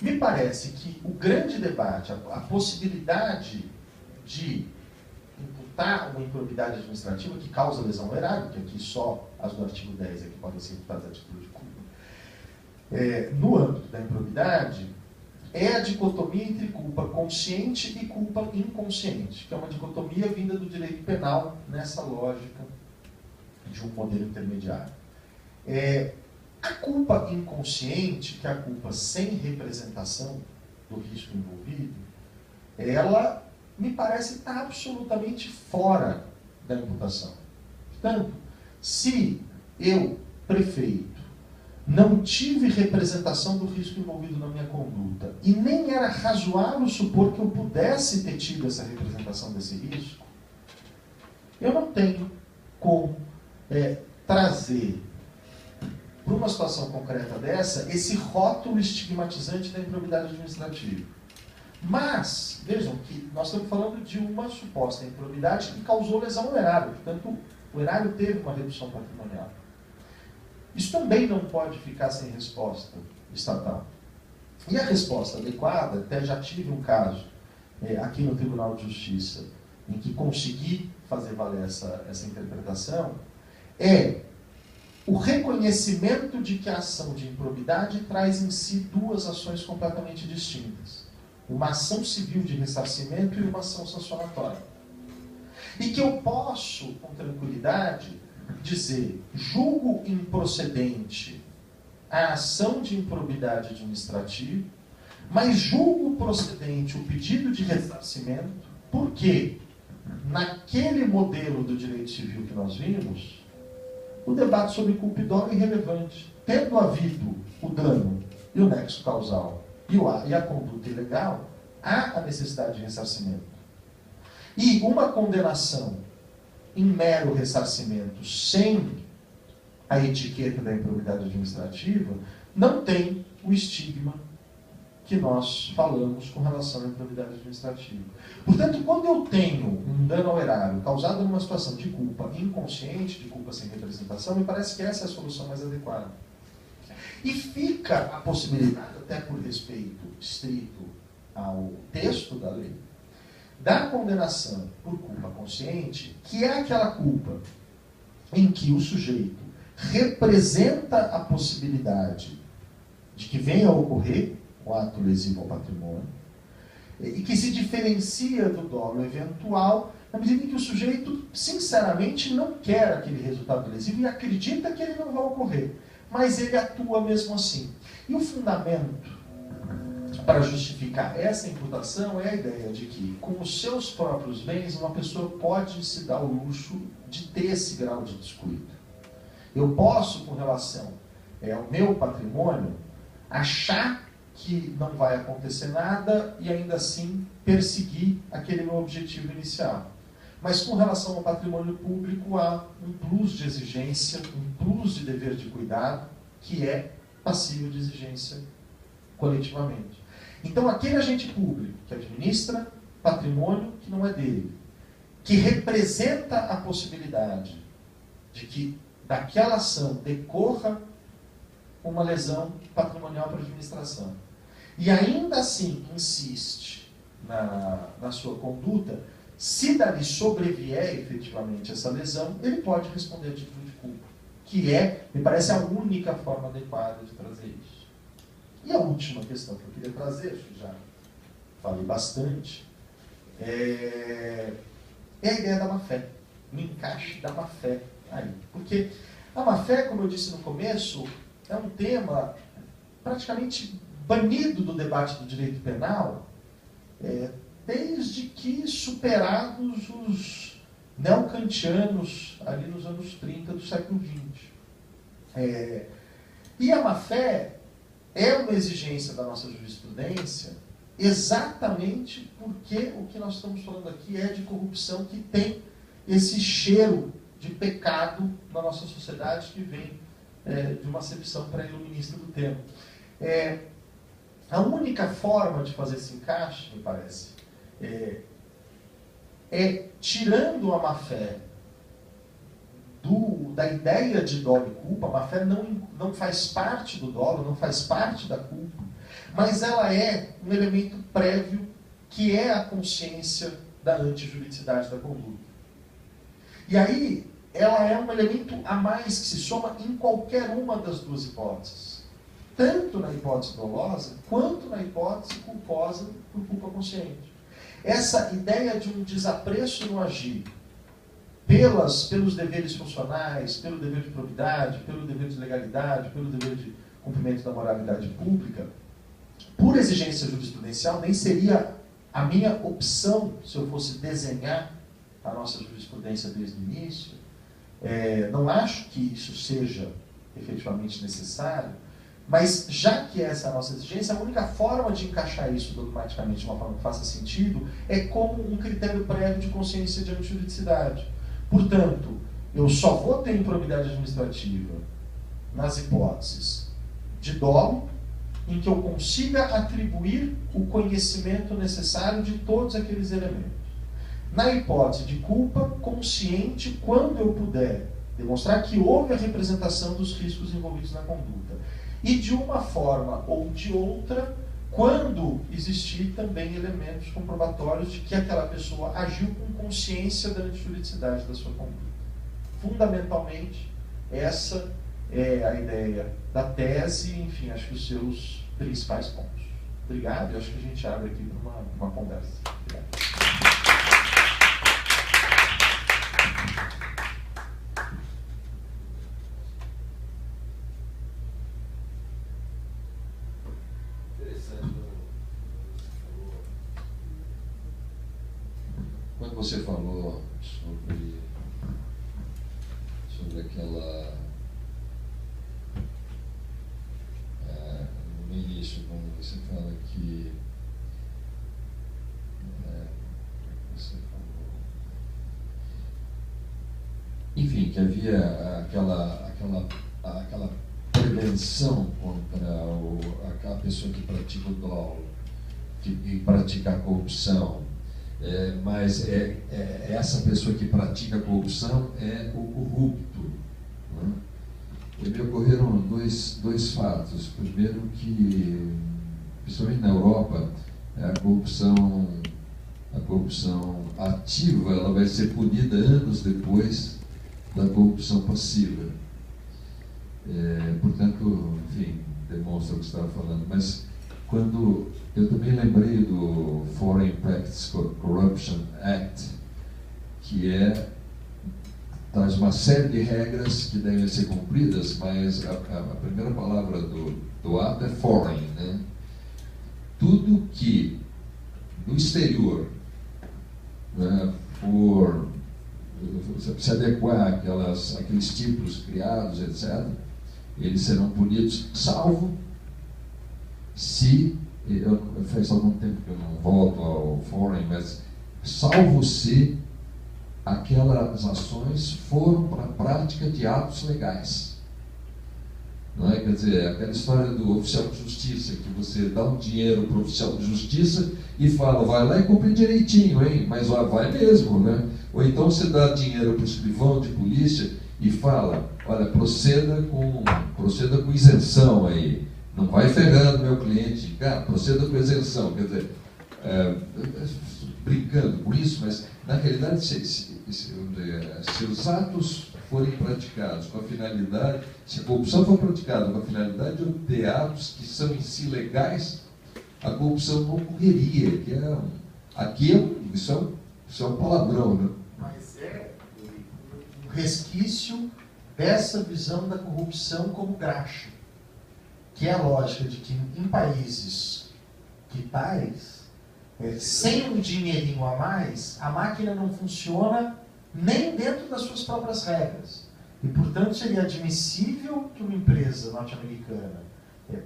Me parece que o grande debate, a possibilidade de imputar uma improbidade administrativa que causa lesão ao erário, que aqui só as do artigo 10 é que podem ser imputadas a título de culpa, no âmbito da improbidade, é a dicotomia entre culpa consciente e culpa inconsciente, que é uma dicotomia vinda do direito penal nessa lógica de um modelo intermediário. A culpa inconsciente, que é a culpa sem representação do risco envolvido, ela me parece estar absolutamente fora da imputação. Portanto, se eu, prefeito, não tive representação do risco envolvido na minha conduta e nem era razoável supor que eu pudesse ter tido essa representação desse risco, eu não tenho como trazer para uma situação concreta dessa esse rótulo estigmatizante da improbidade administrativa. Mas, vejam que nós estamos falando de uma suposta improbidade que causou lesão ao erário, portanto, o erário teve uma redução patrimonial. Isso também não pode ficar sem resposta estatal. E a resposta adequada, até já tive um caso aqui no Tribunal de Justiça, em que consegui fazer valer essa interpretação, é o reconhecimento de que a ação de improbidade traz em si duas ações completamente distintas. Uma ação civil de ressarcimento e uma ação sancionatória. E que eu posso, com tranquilidade, dizer, julgo improcedente a ação de improbidade administrativa, mas julgo procedente o pedido de ressarcimento, porque naquele modelo do direito civil que nós vimos, o debate sobre culpa e dolo é irrelevante. Tendo havido o dano e o nexo causal e a conduta ilegal, há a necessidade de ressarcimento. E uma condenação em mero ressarcimento, sem a etiqueta da improbidade administrativa, não tem o estigma que nós falamos com relação à improbidade administrativa. Portanto, quando eu tenho um dano ao erário causado numa situação de culpa inconsciente, de culpa sem representação, me parece que essa é a solução mais adequada. E fica a possibilidade, até por respeito estrito ao texto da lei, da condenação por culpa consciente, que é aquela culpa em que o sujeito representa a possibilidade de que venha a ocorrer o ato lesivo ao patrimônio, e que se diferencia do dolo eventual na medida em que o sujeito, sinceramente, não quer aquele resultado lesivo e acredita que ele não vai ocorrer, mas ele atua mesmo assim. E o fundamento para justificar essa imputação é a ideia de que, com os seus próprios bens, uma pessoa pode se dar o luxo de ter esse grau de descuido. Eu posso, com relação ao meu patrimônio, achar que não vai acontecer nada e ainda assim perseguir aquele meu objetivo inicial. Mas com relação ao patrimônio público, há um plus de exigência, um plus de dever de cuidado, que é passível de exigência coletivamente. Então, aquele agente público que administra patrimônio que não é dele, que representa a possibilidade de que daquela ação decorra uma lesão patrimonial para a administração, e ainda assim insiste na sua conduta, se dali sobrevier efetivamente essa lesão, ele pode responder a título de culpa, que me parece, a única forma adequada de trazer isso. E a última questão que eu queria trazer, já falei bastante, é a ideia da má-fé, o encaixe da má-fé aí. Porque a má-fé, como eu disse no começo, é um tema praticamente banido do debate do direito penal, desde que superados os neocantianos, ali nos anos 30 do século XX. E a má-fé é uma exigência da nossa jurisprudência exatamente porque o que nós estamos falando aqui é de corrupção que tem esse cheiro de pecado na nossa sociedade que vem de uma acepção pré-iluminista do termo. A única forma de fazer esse encaixe, me parece, tirando a má-fé da ideia de dolo e culpa. A má-fé não faz parte do dolo, não faz parte da culpa, mas ela é um elemento prévio que é a consciência da antijuridicidade da conduta. E aí, ela é um elemento a mais que se soma em qualquer uma das duas hipóteses. Tanto na hipótese dolosa, quanto na hipótese culposa por culpa consciente. Essa ideia de um desapreço no agir, pelos deveres funcionais, pelo dever de probidade, pelo dever de legalidade, pelo dever de cumprimento da moralidade pública, por exigência jurisprudencial, nem seria a minha opção se eu fosse desenhar a nossa jurisprudência desde o início. Não acho que isso seja efetivamente necessário, mas já que essa é a nossa exigência, a única forma de encaixar isso dogmaticamente de uma forma que faça sentido é como um critério prévio de consciência de antijuridicidade. Portanto, eu só vou ter improbidade administrativa nas hipóteses de dolo, em que eu consiga atribuir o conhecimento necessário de todos aqueles elementos. Na hipótese de culpa consciente, quando eu puder demonstrar que houve a representação dos riscos envolvidos na conduta. E de uma forma ou de outra, quando existir também elementos comprobatórios de que aquela pessoa agiu com consciência da antijuridicidade da sua conduta. Fundamentalmente, essa é a ideia da tese, enfim, acho que os seus principais pontos. Obrigado, eu acho que a gente abre aqui para uma conversa. Obrigado. Quando você falou sobre aquela, no início, quando você fala que você falou, enfim, que havia aquela prevenção contra aquela pessoa que pratica o dolo, que pratica a corrupção. Mas essa pessoa que pratica a corrupção é o corrupto. Né? E me ocorreram dois fatos. Primeiro que, principalmente na Europa, a corrupção ativa ela vai ser punida anos depois da corrupção passiva. Portanto, enfim, demonstra o que você estava falando. Mas quando eu também lembrei do Foreign Practice Corruption Act, que traz uma série de regras que devem ser cumpridas, mas a primeira palavra do ato é foreign, né? tudo que no exterior, né, por se adequar àqueles tipos criados, etc., eles serão punidos, salvo se, faz algum tempo que eu não volto ao Foreign, mas salvo se aquelas ações foram para a prática de atos legais. Não é? Quer dizer, aquela história do oficial de justiça, que você dá um dinheiro para o oficial de justiça e fala, vai lá e cumpre direitinho, hein? Mas vai mesmo, né? Ou então você dá dinheiro para o escrivão de polícia e fala, olha, proceda com isenção aí, não vai ferrando meu cliente, cara, proceda com isenção. Quer dizer, brincando com isso, mas na realidade, se os atos forem praticados com a finalidade, se a corrupção for praticada com a finalidade de obter atos que são em si legais, a corrupção não ocorreria, isso é um palavrão, né? Mas é um resquício dessa visão da corrupção como graxa, que é a lógica de que em países que tais, sem um dinheirinho a mais, a máquina não funciona nem dentro das suas próprias regras. E, portanto, seria admissível que uma empresa norte-americana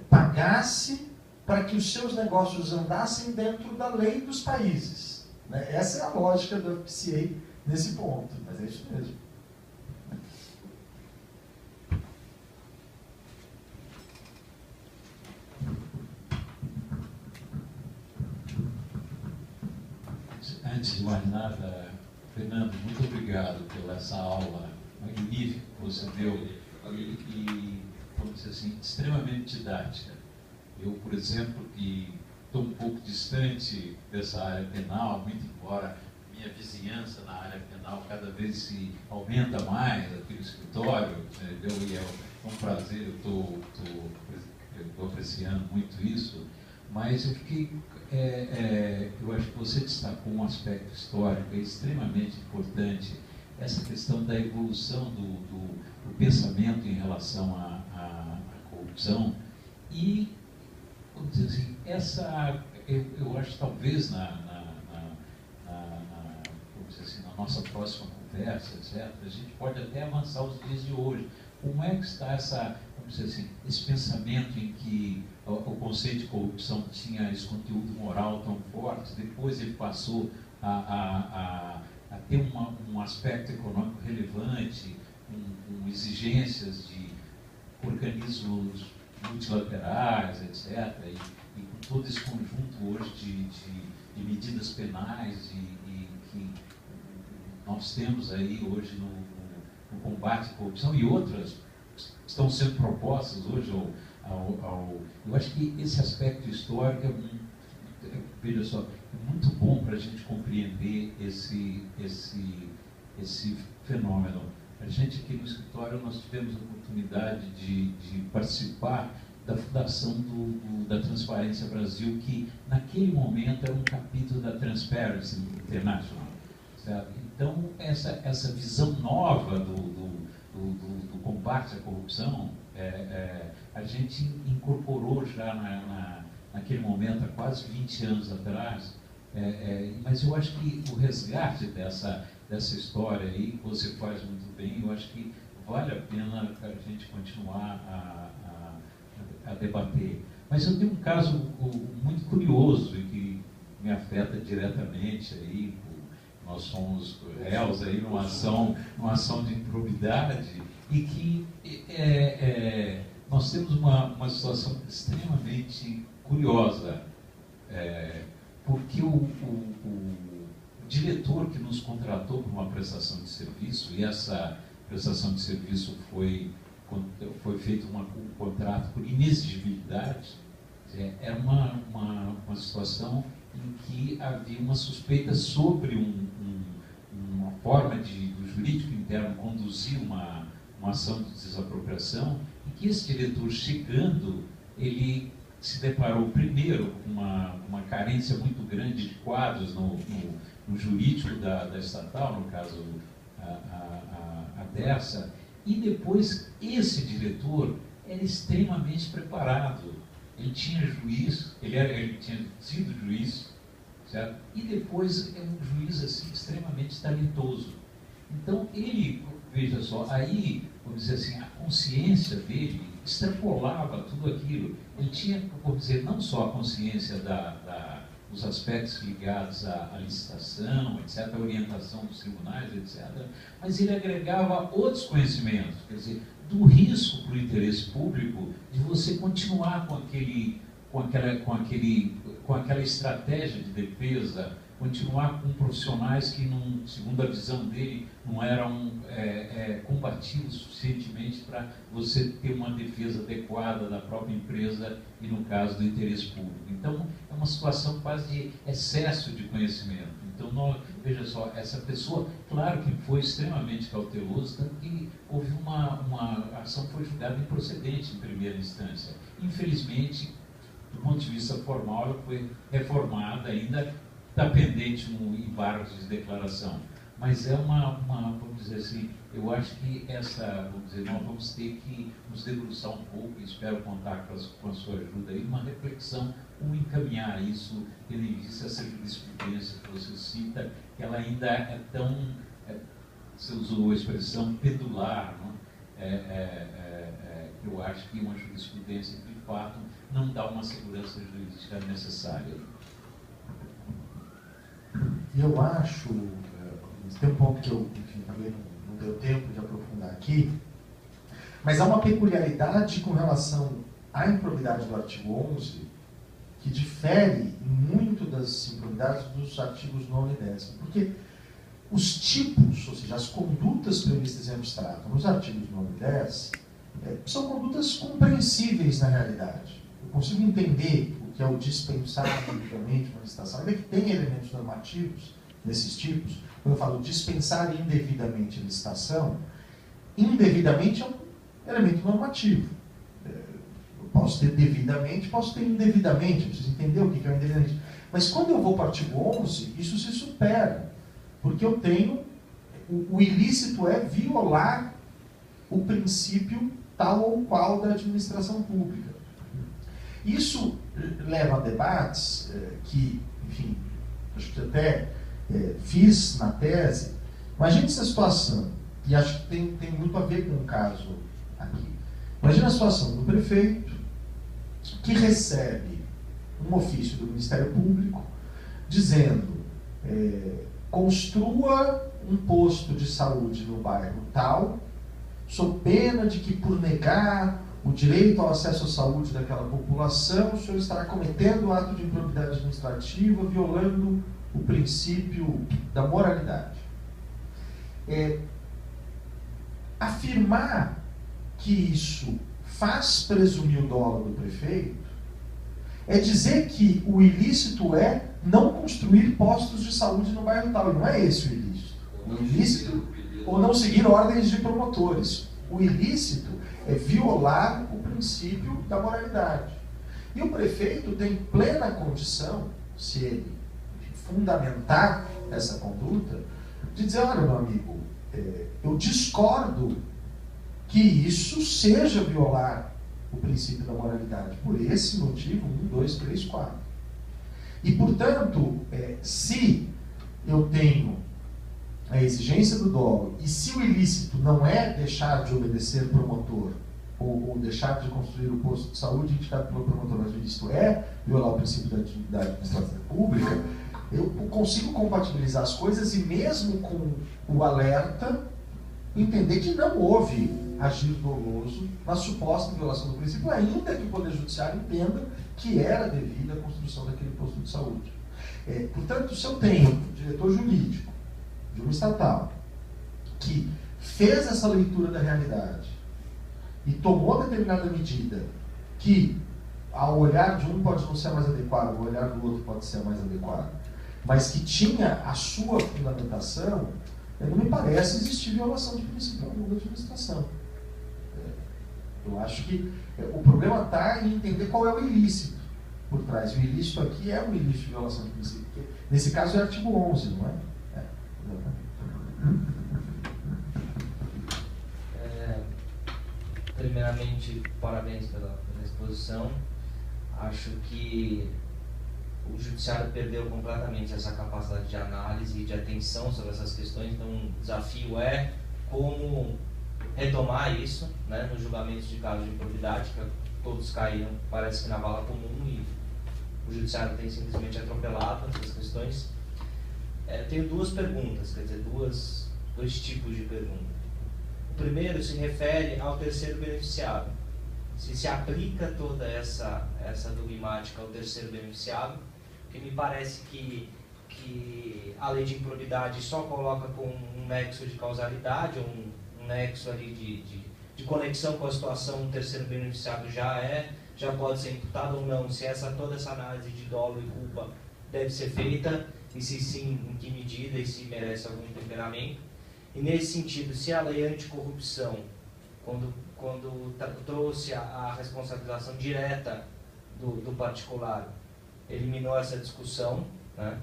pagasse para que os seus negócios andassem dentro da lei dos países. Né? Essa é a lógica do FCA nesse ponto, mas é isso mesmo. Antes de mais nada, Fernando, muito obrigado pela essa aula magnífica que você deu e, vamos dizer assim, extremamente didática. Eu, por exemplo, que estou um pouco distante dessa área penal, muito embora minha vizinhança na área penal cada vez se aumenta mais aqui no escritório, entendeu? E é um prazer, eu estou apreciando muito isso, mas eu fiquei... eu acho que você destacou um aspecto histórico extremamente importante, essa questão da evolução do pensamento em relação à corrupção e, vamos dizer assim, eu acho talvez vamos dizer assim, na nossa próxima conversa, etc., a gente pode até avançar os dias de hoje. Como é que está vamos dizer assim, esse pensamento em que o conceito de corrupção tinha esse conteúdo moral tão forte, depois ele passou a ter um aspecto econômico relevante, com exigências de organismos multilaterais, etc., e com todo esse conjunto hoje de medidas penais que nós temos aí hoje no combate à corrupção e outras estão sendo propostas hoje eu acho que esse aspecto histórico veja só, é muito bom para a gente compreender esse fenômeno. A gente aqui no escritório nós tivemos a oportunidade de participar da fundação da Transparência Brasil, que naquele momento era um capítulo da Transparency International, certo? Então essa visão nova do combate à corrupção, a gente incorporou já naquele momento, há quase 20 anos atrás, mas eu acho que o resgate dessa história aí, que você faz muito bem, eu acho que vale a pena a gente continuar a debater. Mas eu tenho um caso muito curioso e que me afeta diretamente aí. Nós somos réus aí numa ação de improbidade e que nós temos uma situação extremamente curiosa, porque o diretor que nos contratou para uma prestação de serviço, e essa prestação de serviço foi feito um contrato por inexigibilidade, era uma situação em que havia uma suspeita sobre uma forma do jurídico interno conduzir uma ação de desapropriação, e que esse diretor, chegando, ele se deparou primeiro com uma carência muito grande de quadros no jurídico da estatal, no caso a Dersa, e depois esse diretor era extremamente preparado. Ele tinha juiz, ele tinha sido juiz, certo? E depois é um juiz assim, extremamente talentoso. Então ele, veja só, aí, vamos dizer assim, a consciência dele extrapolava tudo aquilo. Ele tinha, vamos dizer, não só a consciência dos aspectos ligados à licitação, etc., a orientação dos tribunais, etc., mas ele agregava outros conhecimentos, quer dizer, do risco para o interesse público de você continuar com aquela estratégia de defesa, continuar com profissionais que, segundo a visão dele, não eram combativos suficientemente para você ter uma defesa adequada da própria empresa e, no caso, do interesse público. Então, é uma situação quase de excesso de conhecimento. Então, veja só, essa pessoa, claro que foi extremamente cauteloso, tanto que houve a ação foi julgada improcedente em primeira instância. Infelizmente, do ponto de vista formal, ela foi reformada, ainda está pendente um embargo de declaração. Mas é vamos dizer assim, eu acho que nós vamos ter que nos debruçar um pouco, e espero contar com a sua ajuda aí, uma reflexão, como encaminhar isso, tendo em vista essa jurisprudência que você cita, que ela ainda é tão, você usou a expressão pedular, não? Eu acho que uma jurisprudência que, de fato, não dá uma segurança jurídica necessária. E eu acho, tem um ponto que eu, enfim, também não deu tempo de aprofundar aqui, mas há uma peculiaridade com relação à improbidade do artigo 11, que difere muito das improbidades dos artigos 9 e 10. Porque os tipos, ou seja, as condutas previstas em abstrato nos artigos 9 e 10, são condutas compreensíveis na realidade. Eu consigo entender o que é o dispensar indevidamente uma licitação, ainda que tenha elementos normativos nesses tipos. Quando eu falo dispensar indevidamente a licitação, indevidamente é um elemento normativo. Eu posso ter devidamente, posso ter indevidamente, eu preciso entender o que é o indevidamente. Mas quando eu vou para o artigo 11, isso se supera, porque eu tenho, o ilícito é violar o princípio tal ou qual da administração pública. Isso leva a debates que, enfim, acho que até fiz na tese. Imagine essa situação, e acho que tem muito a ver com o caso aqui. Imagine a situação do prefeito que recebe um ofício do Ministério Público dizendo construa um posto de saúde no bairro tal, sob pena de que, por negar o direito ao acesso à saúde daquela população, o senhor estará cometendo um ato de improbidade administrativa, violando o princípio da moralidade. Afirmar que isso faz presumir o dolo do prefeito é dizer que o ilícito é não construir postos de saúde no bairro tal. E não é esse o ilícito. O ilícito, ou não seguir ordens de promotores. O ilícito é violar o princípio da moralidade. E o prefeito tem plena condição, se ele fundamentar essa conduta, de dizer, olha, meu amigo, eu discordo que isso seja violar o princípio da moralidade, por esse motivo, 1, 2, 3, 4. E, portanto, se eu tenho a exigência do dolo, e se o ilícito não é deixar de obedecer o promotor, ou deixar de construir o posto de saúde indicado pelo promotor, mas o ilícito é violar o princípio da administração pública, eu consigo compatibilizar as coisas e, mesmo com o alerta, entender que não houve agir doloso na suposta violação do princípio, ainda que o Poder Judiciário entenda que era devida a construção daquele posto de saúde. Portanto, se eu tenho um diretor jurídico de uma estatal que fez essa leitura da realidade e tomou determinada medida que, ao olhar de um, pode não ser mais adequado, ao olhar do outro pode ser mais adequado, mas que tinha a sua fundamentação, não me parece existir violação de princípio algum da administração. Eu acho que o problema está em entender qual é o ilícito por trás. O ilícito aqui é um ilícito de violação de princípio. Nesse caso é o artigo 11, não é? Primeiramente, parabéns pela exposição. Acho que o judiciário perdeu completamente essa capacidade de análise e de atenção sobre essas questões, então o desafio é como retomar isso, né, nos julgamentos de casos de improbidade, que todos caíram, parece que na vala comum, e o judiciário tem simplesmente atropelado essas questões. Tenho duas perguntas, quer dizer, dois tipos de pergunta. O primeiro se refere ao terceiro beneficiário. Se aplica toda essa dogmática ao terceiro beneficiário, que me parece que a lei de improbidade só coloca com um nexo de causalidade, um nexo ali de conexão com a situação, o terceiro beneficiário já pode ser imputado ou não, se toda essa análise de dolo e culpa deve ser feita, e se sim, em que medida, e se merece algum temperamento. E nesse sentido, se a lei anticorrupção, quando trouxe a responsabilização direta do particular, eliminou essa discussão, né?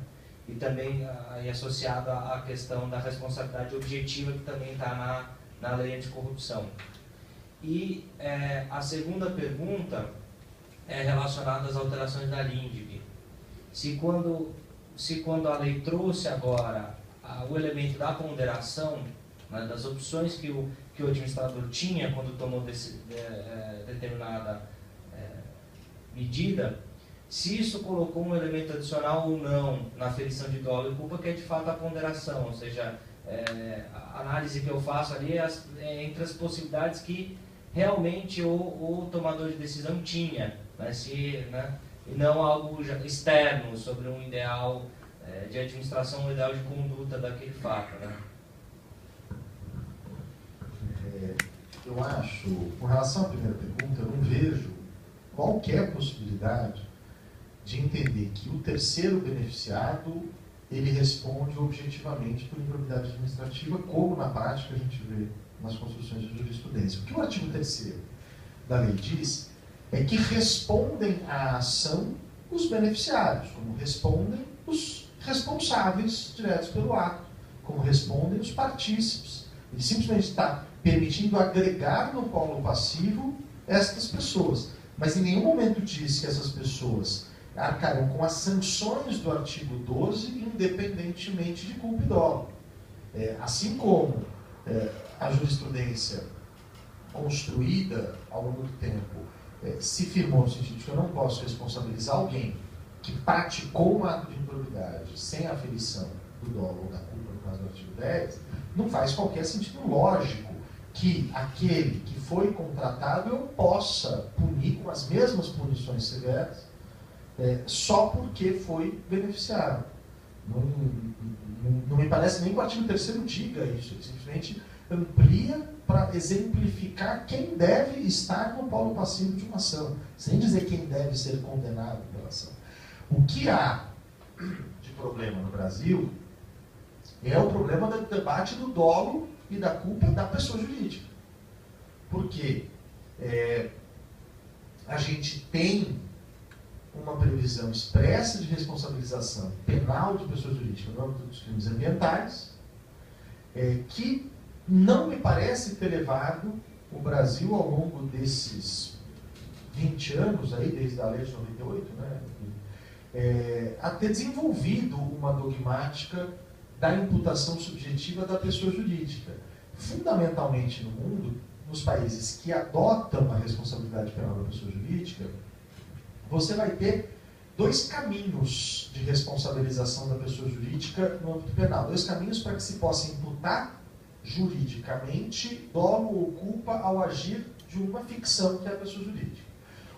E também associado à questão da responsabilidade objetiva, que também está na lei anticorrupção. E a segunda pergunta é relacionada às alterações da LINDB. Se quando a lei trouxe agora o elemento da ponderação, né, das opções que o administrador tinha quando tomou determinada medida, se isso colocou um elemento adicional ou não na aferição de dolo e culpa, que é de fato a ponderação, ou seja, a análise que eu faço ali é entre as possibilidades que realmente o tomador de decisão tinha, né, e não algo externo sobre um ideal de administração, um ideal de conduta daquele fato, né? Eu acho, com relação à primeira pergunta, eu não vejo qualquer possibilidade de entender que o terceiro beneficiado ele responde objetivamente por improbidade administrativa, como na prática a gente vê nas construções de jurisprudência. O que o artigo 3º da lei diz é que respondem à ação os beneficiários, como respondem os responsáveis diretos pelo ato, como respondem os partícipes. Ele simplesmente está permitindo agregar no polo passivo estas pessoas, mas em nenhum momento diz que essas pessoas arcarão com as sanções do artigo 12, independentemente de culpa e dolo. Assim como a jurisprudência construída ao longo do tempo se firmou no sentido de que eu não posso responsabilizar alguém que praticou um ato de improbidade sem a aferição do dolo ou da culpa, no caso do artigo 10, não faz qualquer sentido lógico que aquele que foi contratado eu possa punir com as mesmas punições severas só porque foi beneficiado. Não me parece nem que o artigo 3º diga isso, ele simplesmente amplia para exemplificar quem deve estar no polo passivo de uma ação, sem dizer quem deve ser condenado pela ação. O que há de problema no Brasil é o problema do debate do dolo e da culpa da pessoa jurídica. Porque a gente tem uma previsão expressa de responsabilização penal de pessoa jurídica no âmbito dos crimes ambientais, que não me parece ter levado o Brasil ao longo desses 20 anos, aí, desde a lei de 98, né, a ter desenvolvido uma dogmática da imputação subjetiva da pessoa jurídica. Fundamentalmente no mundo, nos países que adotam a responsabilidade penal da pessoa jurídica, você vai ter dois caminhos de responsabilização da pessoa jurídica no âmbito penal. Dois caminhos para que se possa imputar juridicamente dolo ou culpa ao agir de uma ficção que é a pessoa jurídica.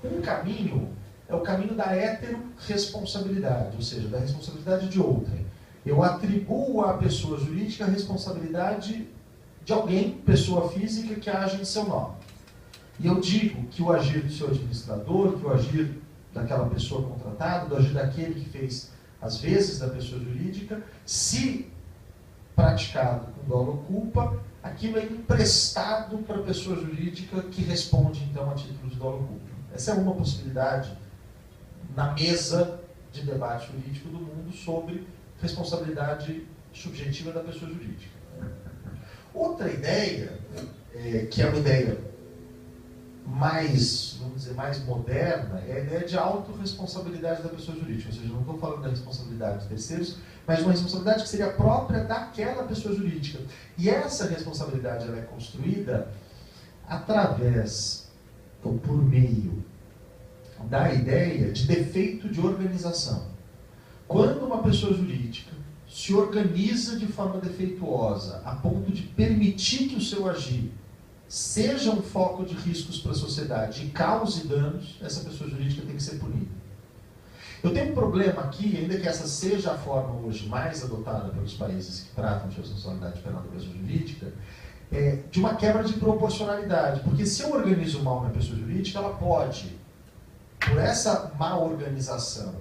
Um caminho é o caminho da heteroresponsabilidade, ou seja, da responsabilidade de outrem. Eu atribuo à pessoa jurídica a responsabilidade de alguém, pessoa física, que age em seu nome. E eu digo que o agir do seu administrador, que o agir daquela pessoa contratada, o agir daquele que fez as vezes da pessoa jurídica, se praticado com dolo ou culpa, aquilo é emprestado para a pessoa jurídica que responde, então, a título de dolo ou culpa. Essa é uma possibilidade na mesa de debate jurídico do mundo sobre responsabilidade subjetiva da pessoa jurídica. Outra ideia, que é uma ideia mais, vamos dizer, mais moderna é a ideia de autorresponsabilidade da pessoa jurídica. Ou seja, não estou falando da responsabilidade dos terceiros, mas de uma responsabilidade que seria própria daquela pessoa jurídica. E essa responsabilidade ela é construída através, ou por meio, da ideia de defeito de organização. Quando uma pessoa jurídica se organiza de forma defeituosa, a ponto de permitir que o seu agir seja um foco de riscos para a sociedade e cause danos, essa pessoa jurídica tem que ser punida. Eu tenho um problema aqui, ainda que essa seja a forma hoje mais adotada pelos países que tratam de responsabilidade penal da pessoa jurídica, de uma quebra de proporcionalidade. Porque se eu organizo mal na pessoa jurídica, ela pode, por essa má organização,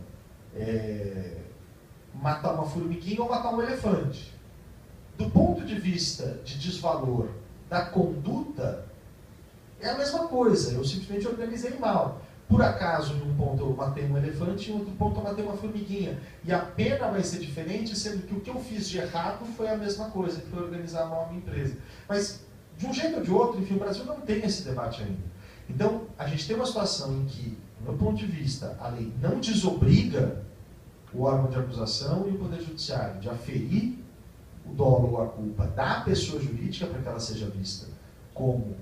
matar uma formiguinha ou matar um elefante. Do ponto de vista de desvalor da conduta, é a mesma coisa. Eu simplesmente organizei mal. Por acaso, em um ponto eu matei um elefante, em outro ponto eu matei uma formiguinha. E a pena vai ser diferente, sendo que o que eu fiz de errado foi a mesma coisa, que foi organizar mal a minha empresa. Mas, de um jeito ou de outro, enfim, o Brasil não tem esse debate ainda. Então, a gente tem uma situação em que, do meu ponto de vista, a lei não desobriga o órgão de acusação e o Poder Judiciário de aferir o dolo ou a culpa da pessoa jurídica para que ela seja vista como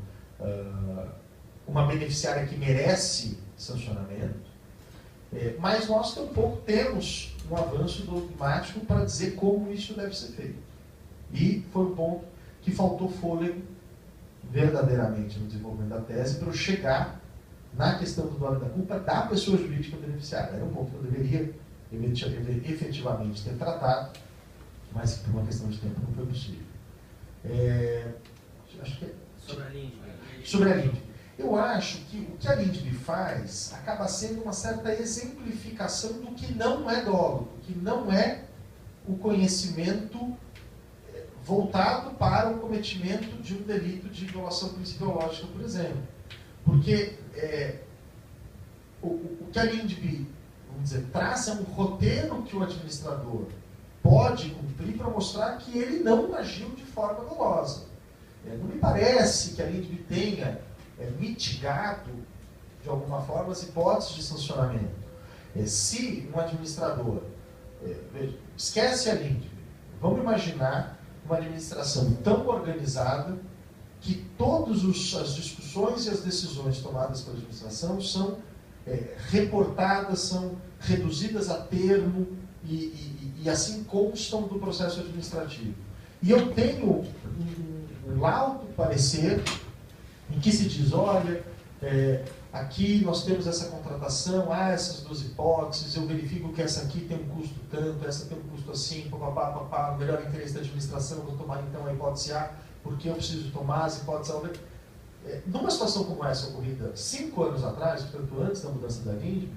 uma beneficiária que merece sancionamento, mas nós tampouco temos um avanço dogmático para dizer como isso deve ser feito. E foi um ponto que faltou fôlego verdadeiramente no desenvolvimento da tese para eu chegar na questão do dolo e da culpa da pessoa jurídica beneficiária. Era um ponto que eu deveria efetivamente ter tratado, mas que por uma questão de tempo não foi possível. Acho que Sobre a Lindbe. Sobre a Lindbe. Eu acho que o que a Lindbe faz acaba sendo uma certa exemplificação do que não é dolo, do que não é o conhecimento voltado para o cometimento de um delito de violação principiológica, por exemplo. Porque o que a Lindbe, vamos dizer, traça um roteiro que o administrador pode cumprir para mostrar que ele não agiu de forma dolosa. Não me parece que a Lindbe tenha mitigado, de alguma forma, as hipóteses de sancionamento. Se um administrador esquece a Lindbe, vamos imaginar uma administração tão organizada que todas as discussões e as decisões tomadas pela administração são reportadas, são reduzidas a termo e assim constam do processo administrativo. E eu tenho um laudo parecer em que se diz, olha, aqui nós temos essa contratação, há essas duas hipóteses, eu verifico que essa aqui tem um custo tanto, essa tem um custo assim, papapá, o melhor interesse da administração, vou tomar então a hipótese A, porque eu preciso tomar as hipóteses A. Numa situação como essa ocorrida 5 anos atrás, portanto antes da mudança da Lindbe,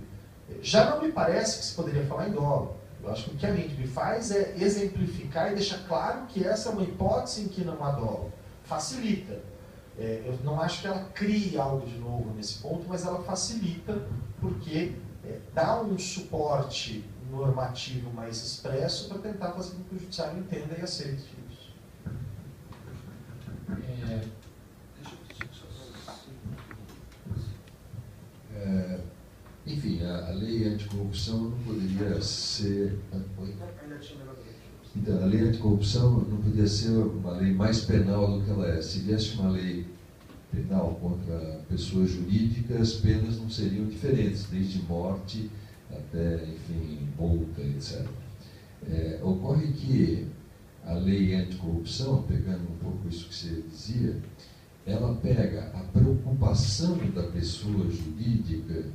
já não me parece que se poderia falar em dolo. Eu acho que o que a Lindbe faz é exemplificar e deixar claro que essa é uma hipótese em que não há dolo. Facilita. Eu não acho que ela crie algo de novo nesse ponto, mas ela facilita porque dá um suporte normativo mais expresso para tentar fazer com que o judiciário entenda e aceite isso. Enfim, a lei anticorrupção não poderia ser... Então, a lei anticorrupção não podia ser uma lei mais penal do que ela é. Se viesse uma lei penal contra pessoas jurídicas, as penas não seriam diferentes, desde morte até, enfim, multa, etc. Ocorre que a lei anticorrupção, pegando um pouco isso que você dizia, ela pega a preocupação da pessoa jurídica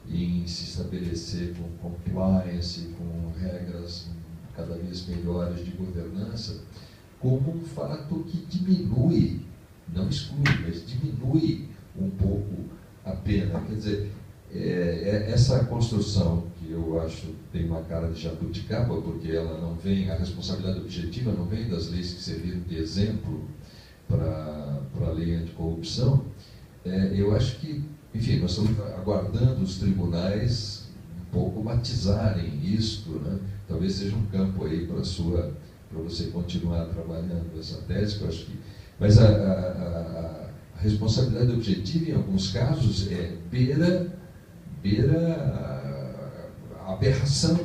em se estabelecer com compliance, com regras cada vez melhores de governança, como um fato que diminui, não exclui, mas diminui um pouco a pena. Quer dizer, essa construção, que eu acho tem uma cara de jabuticaba, porque ela não vem, a responsabilidade objetiva não vem das leis que serviram de exemplo para a lei anticorrupção, eu acho que, enfim, nós estamos aguardando os tribunais um pouco matizarem isto, né? Talvez seja um campo aí para você continuar trabalhando essa tese, que eu acho que... Mas a a responsabilidade objetiva, em alguns casos, beira a aberração.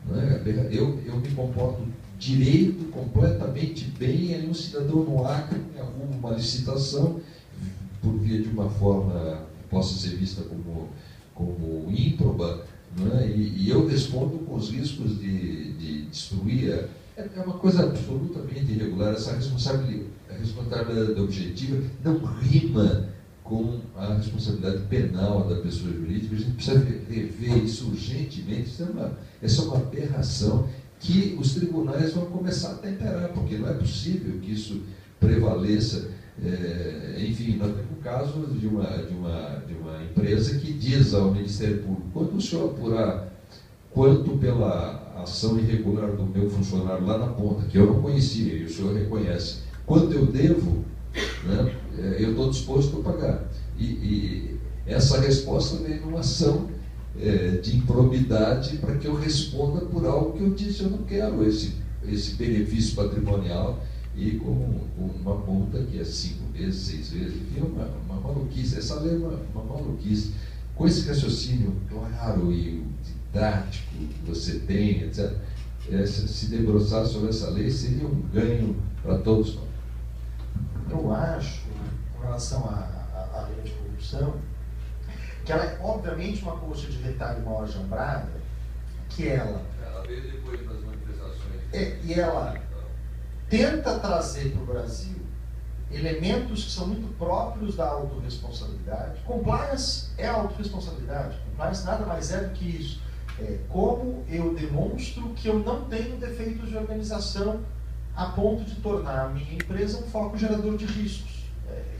Né? Eu me comporto direito, completamente bem, aí um cidadão no Acre arruma uma licitação, por via de uma forma que possa ser vista como ímproba, né? E eu respondo com os riscos de destruir. É uma coisa absolutamente irregular. Essa responsabilidade objetiva não rima com a responsabilidade penal da pessoa jurídica. A gente precisa rever isso urgentemente. Isso é uma aberração que os tribunais vão começar a temperar, porque não é possível que isso prevaleça. Enfim, nós temos o caso de uma empresa que diz ao Ministério Público: quando o senhor apurar quanto pela ação irregular do meu funcionário lá na ponta, que eu não conhecia e o senhor reconhece, quanto eu devo, né, eu estou disposto a pagar. E essa resposta vem numa ação de improbidade para que eu responda por algo que eu disse: eu não quero esse benefício patrimonial, e com uma multa que é 5 vezes, 6 vezes, enfim, uma maluquice. Essa lei é uma maluquice. Com esse raciocínio claro e didático que você tem, etc., se debruçar sobre essa lei seria um ganho para todos nós. Eu acho, com relação à lei de corrupção, que ela é obviamente uma coxa de retalho mal ajambrada, que ela veio depois das manifestações. E ela tenta trazer para o Brasil elementos que são muito próprios da autorresponsabilidade. Compliance é autorresponsabilidade. Compliance nada mais é do que isso. Como eu demonstro que eu não tenho defeitos de organização a ponto de tornar a minha empresa um foco gerador de riscos.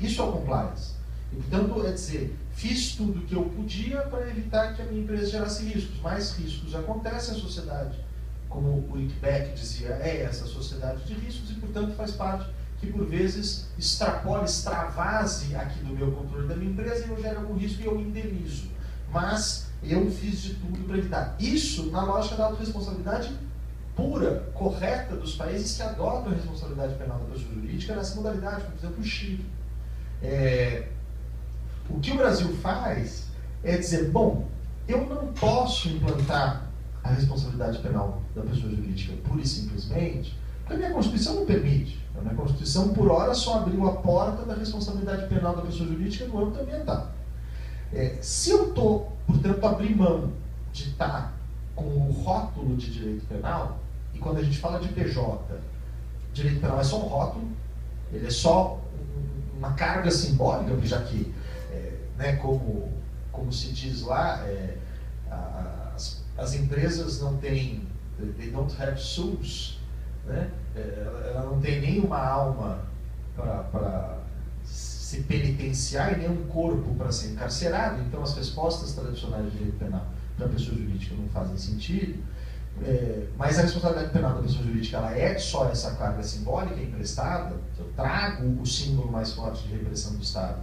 Isso é o compliance. E, portanto, é dizer, fiz tudo o que eu podia para evitar que a minha empresa gerasse riscos. Mais riscos acontecem, a sociedade, como o Rick Beck dizia, essa sociedade de riscos, e, portanto, faz parte que, por vezes, extravase aqui do meu controle da minha empresa e eu gero algum risco e eu indenizo. Mas eu fiz de tudo para evitar. Isso na lógica da autorresponsabilidade pura, correta dos países que adotam a responsabilidade penal da pessoa jurídica nessa modalidade, como, por exemplo, o Chile. O que o Brasil faz é dizer, bom, eu não posso implantar a responsabilidade penal da pessoa jurídica pura e simplesmente, porque a minha Constituição não permite. A minha Constituição, por hora, só abriu a porta da responsabilidade penal da pessoa jurídica no âmbito ambiental. Se eu estou, portanto, abrir mão de estar com o rótulo de direito penal, e quando a gente fala de PJ, direito penal é só um rótulo, ele é só uma carga simbólica, já que, como se diz lá, as empresas não têm, they don't have souls, né? Ela não tem nenhuma alma para se penitenciar e nem um corpo para ser encarcerado, então as respostas tradicionais de direito penal para a pessoa jurídica não fazem sentido, mas a responsabilidade penal da pessoa jurídica ela é só essa carga simbólica emprestada. Eu trago o símbolo mais forte de repressão do Estado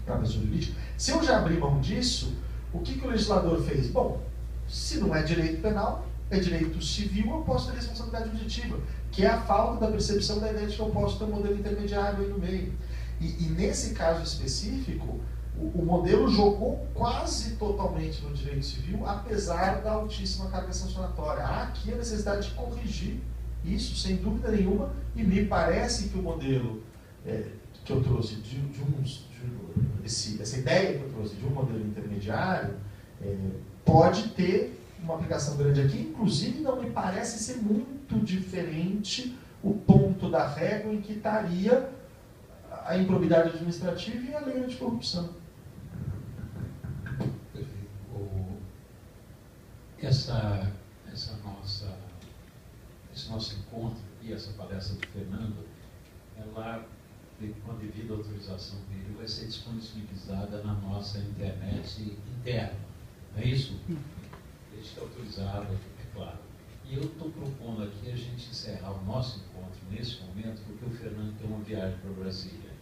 para a pessoa jurídica. Se eu já abri mão disso, o que o legislador fez? Bom, se não é direito penal, é direito civil, eu posso ter responsabilidade objetiva, que é a falta da percepção da ideia de que eu posso ter um modelo intermediário aí no meio. E nesse caso específico, o modelo jogou quase totalmente no direito civil, apesar da altíssima carga sancionatória. Há aqui a necessidade de corrigir isso, sem dúvida nenhuma, e me parece que o modelo que eu trouxe, essa ideia que eu trouxe de um modelo intermediário, pode ter uma aplicação grande aqui. Inclusive, não me parece ser muito diferente o ponto da régua em que estaria a improbidade administrativa e a lei anticorrupção. Esse nosso encontro aqui, essa palestra do Fernando, ela, com a devida autorização dele, vai ser disponibilizada na nossa internet interna. Não é isso? Ele está autorizado, é claro. E eu estou propondo aqui a gente encerrar o nosso encontro nesse momento, porque o Fernando tem uma viagem para Brasília,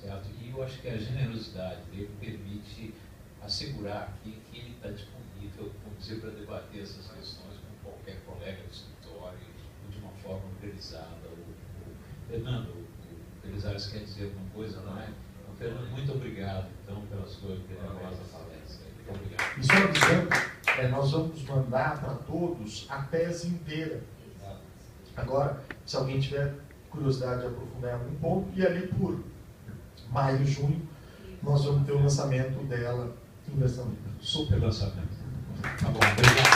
certo? E eu acho que a generosidade dele permite assegurar que ele está disponível, vamos dizer, para debater essas questões com qualquer colega do escritório, de uma forma organizada. Fernando, o Belizares quer dizer alguma coisa, não é? Então Fernando, muito obrigado, então, pela sua generosa palestra. Muito obrigado. E só avisando, nós vamos mandar para todos a tese inteira. Agora, se alguém tiver curiosidade de aprofundar em algum ponto, e ali por maio, junho, nós vamos ter o lançamento dela em versão livre. Super lançamento. Tá bom, obrigado.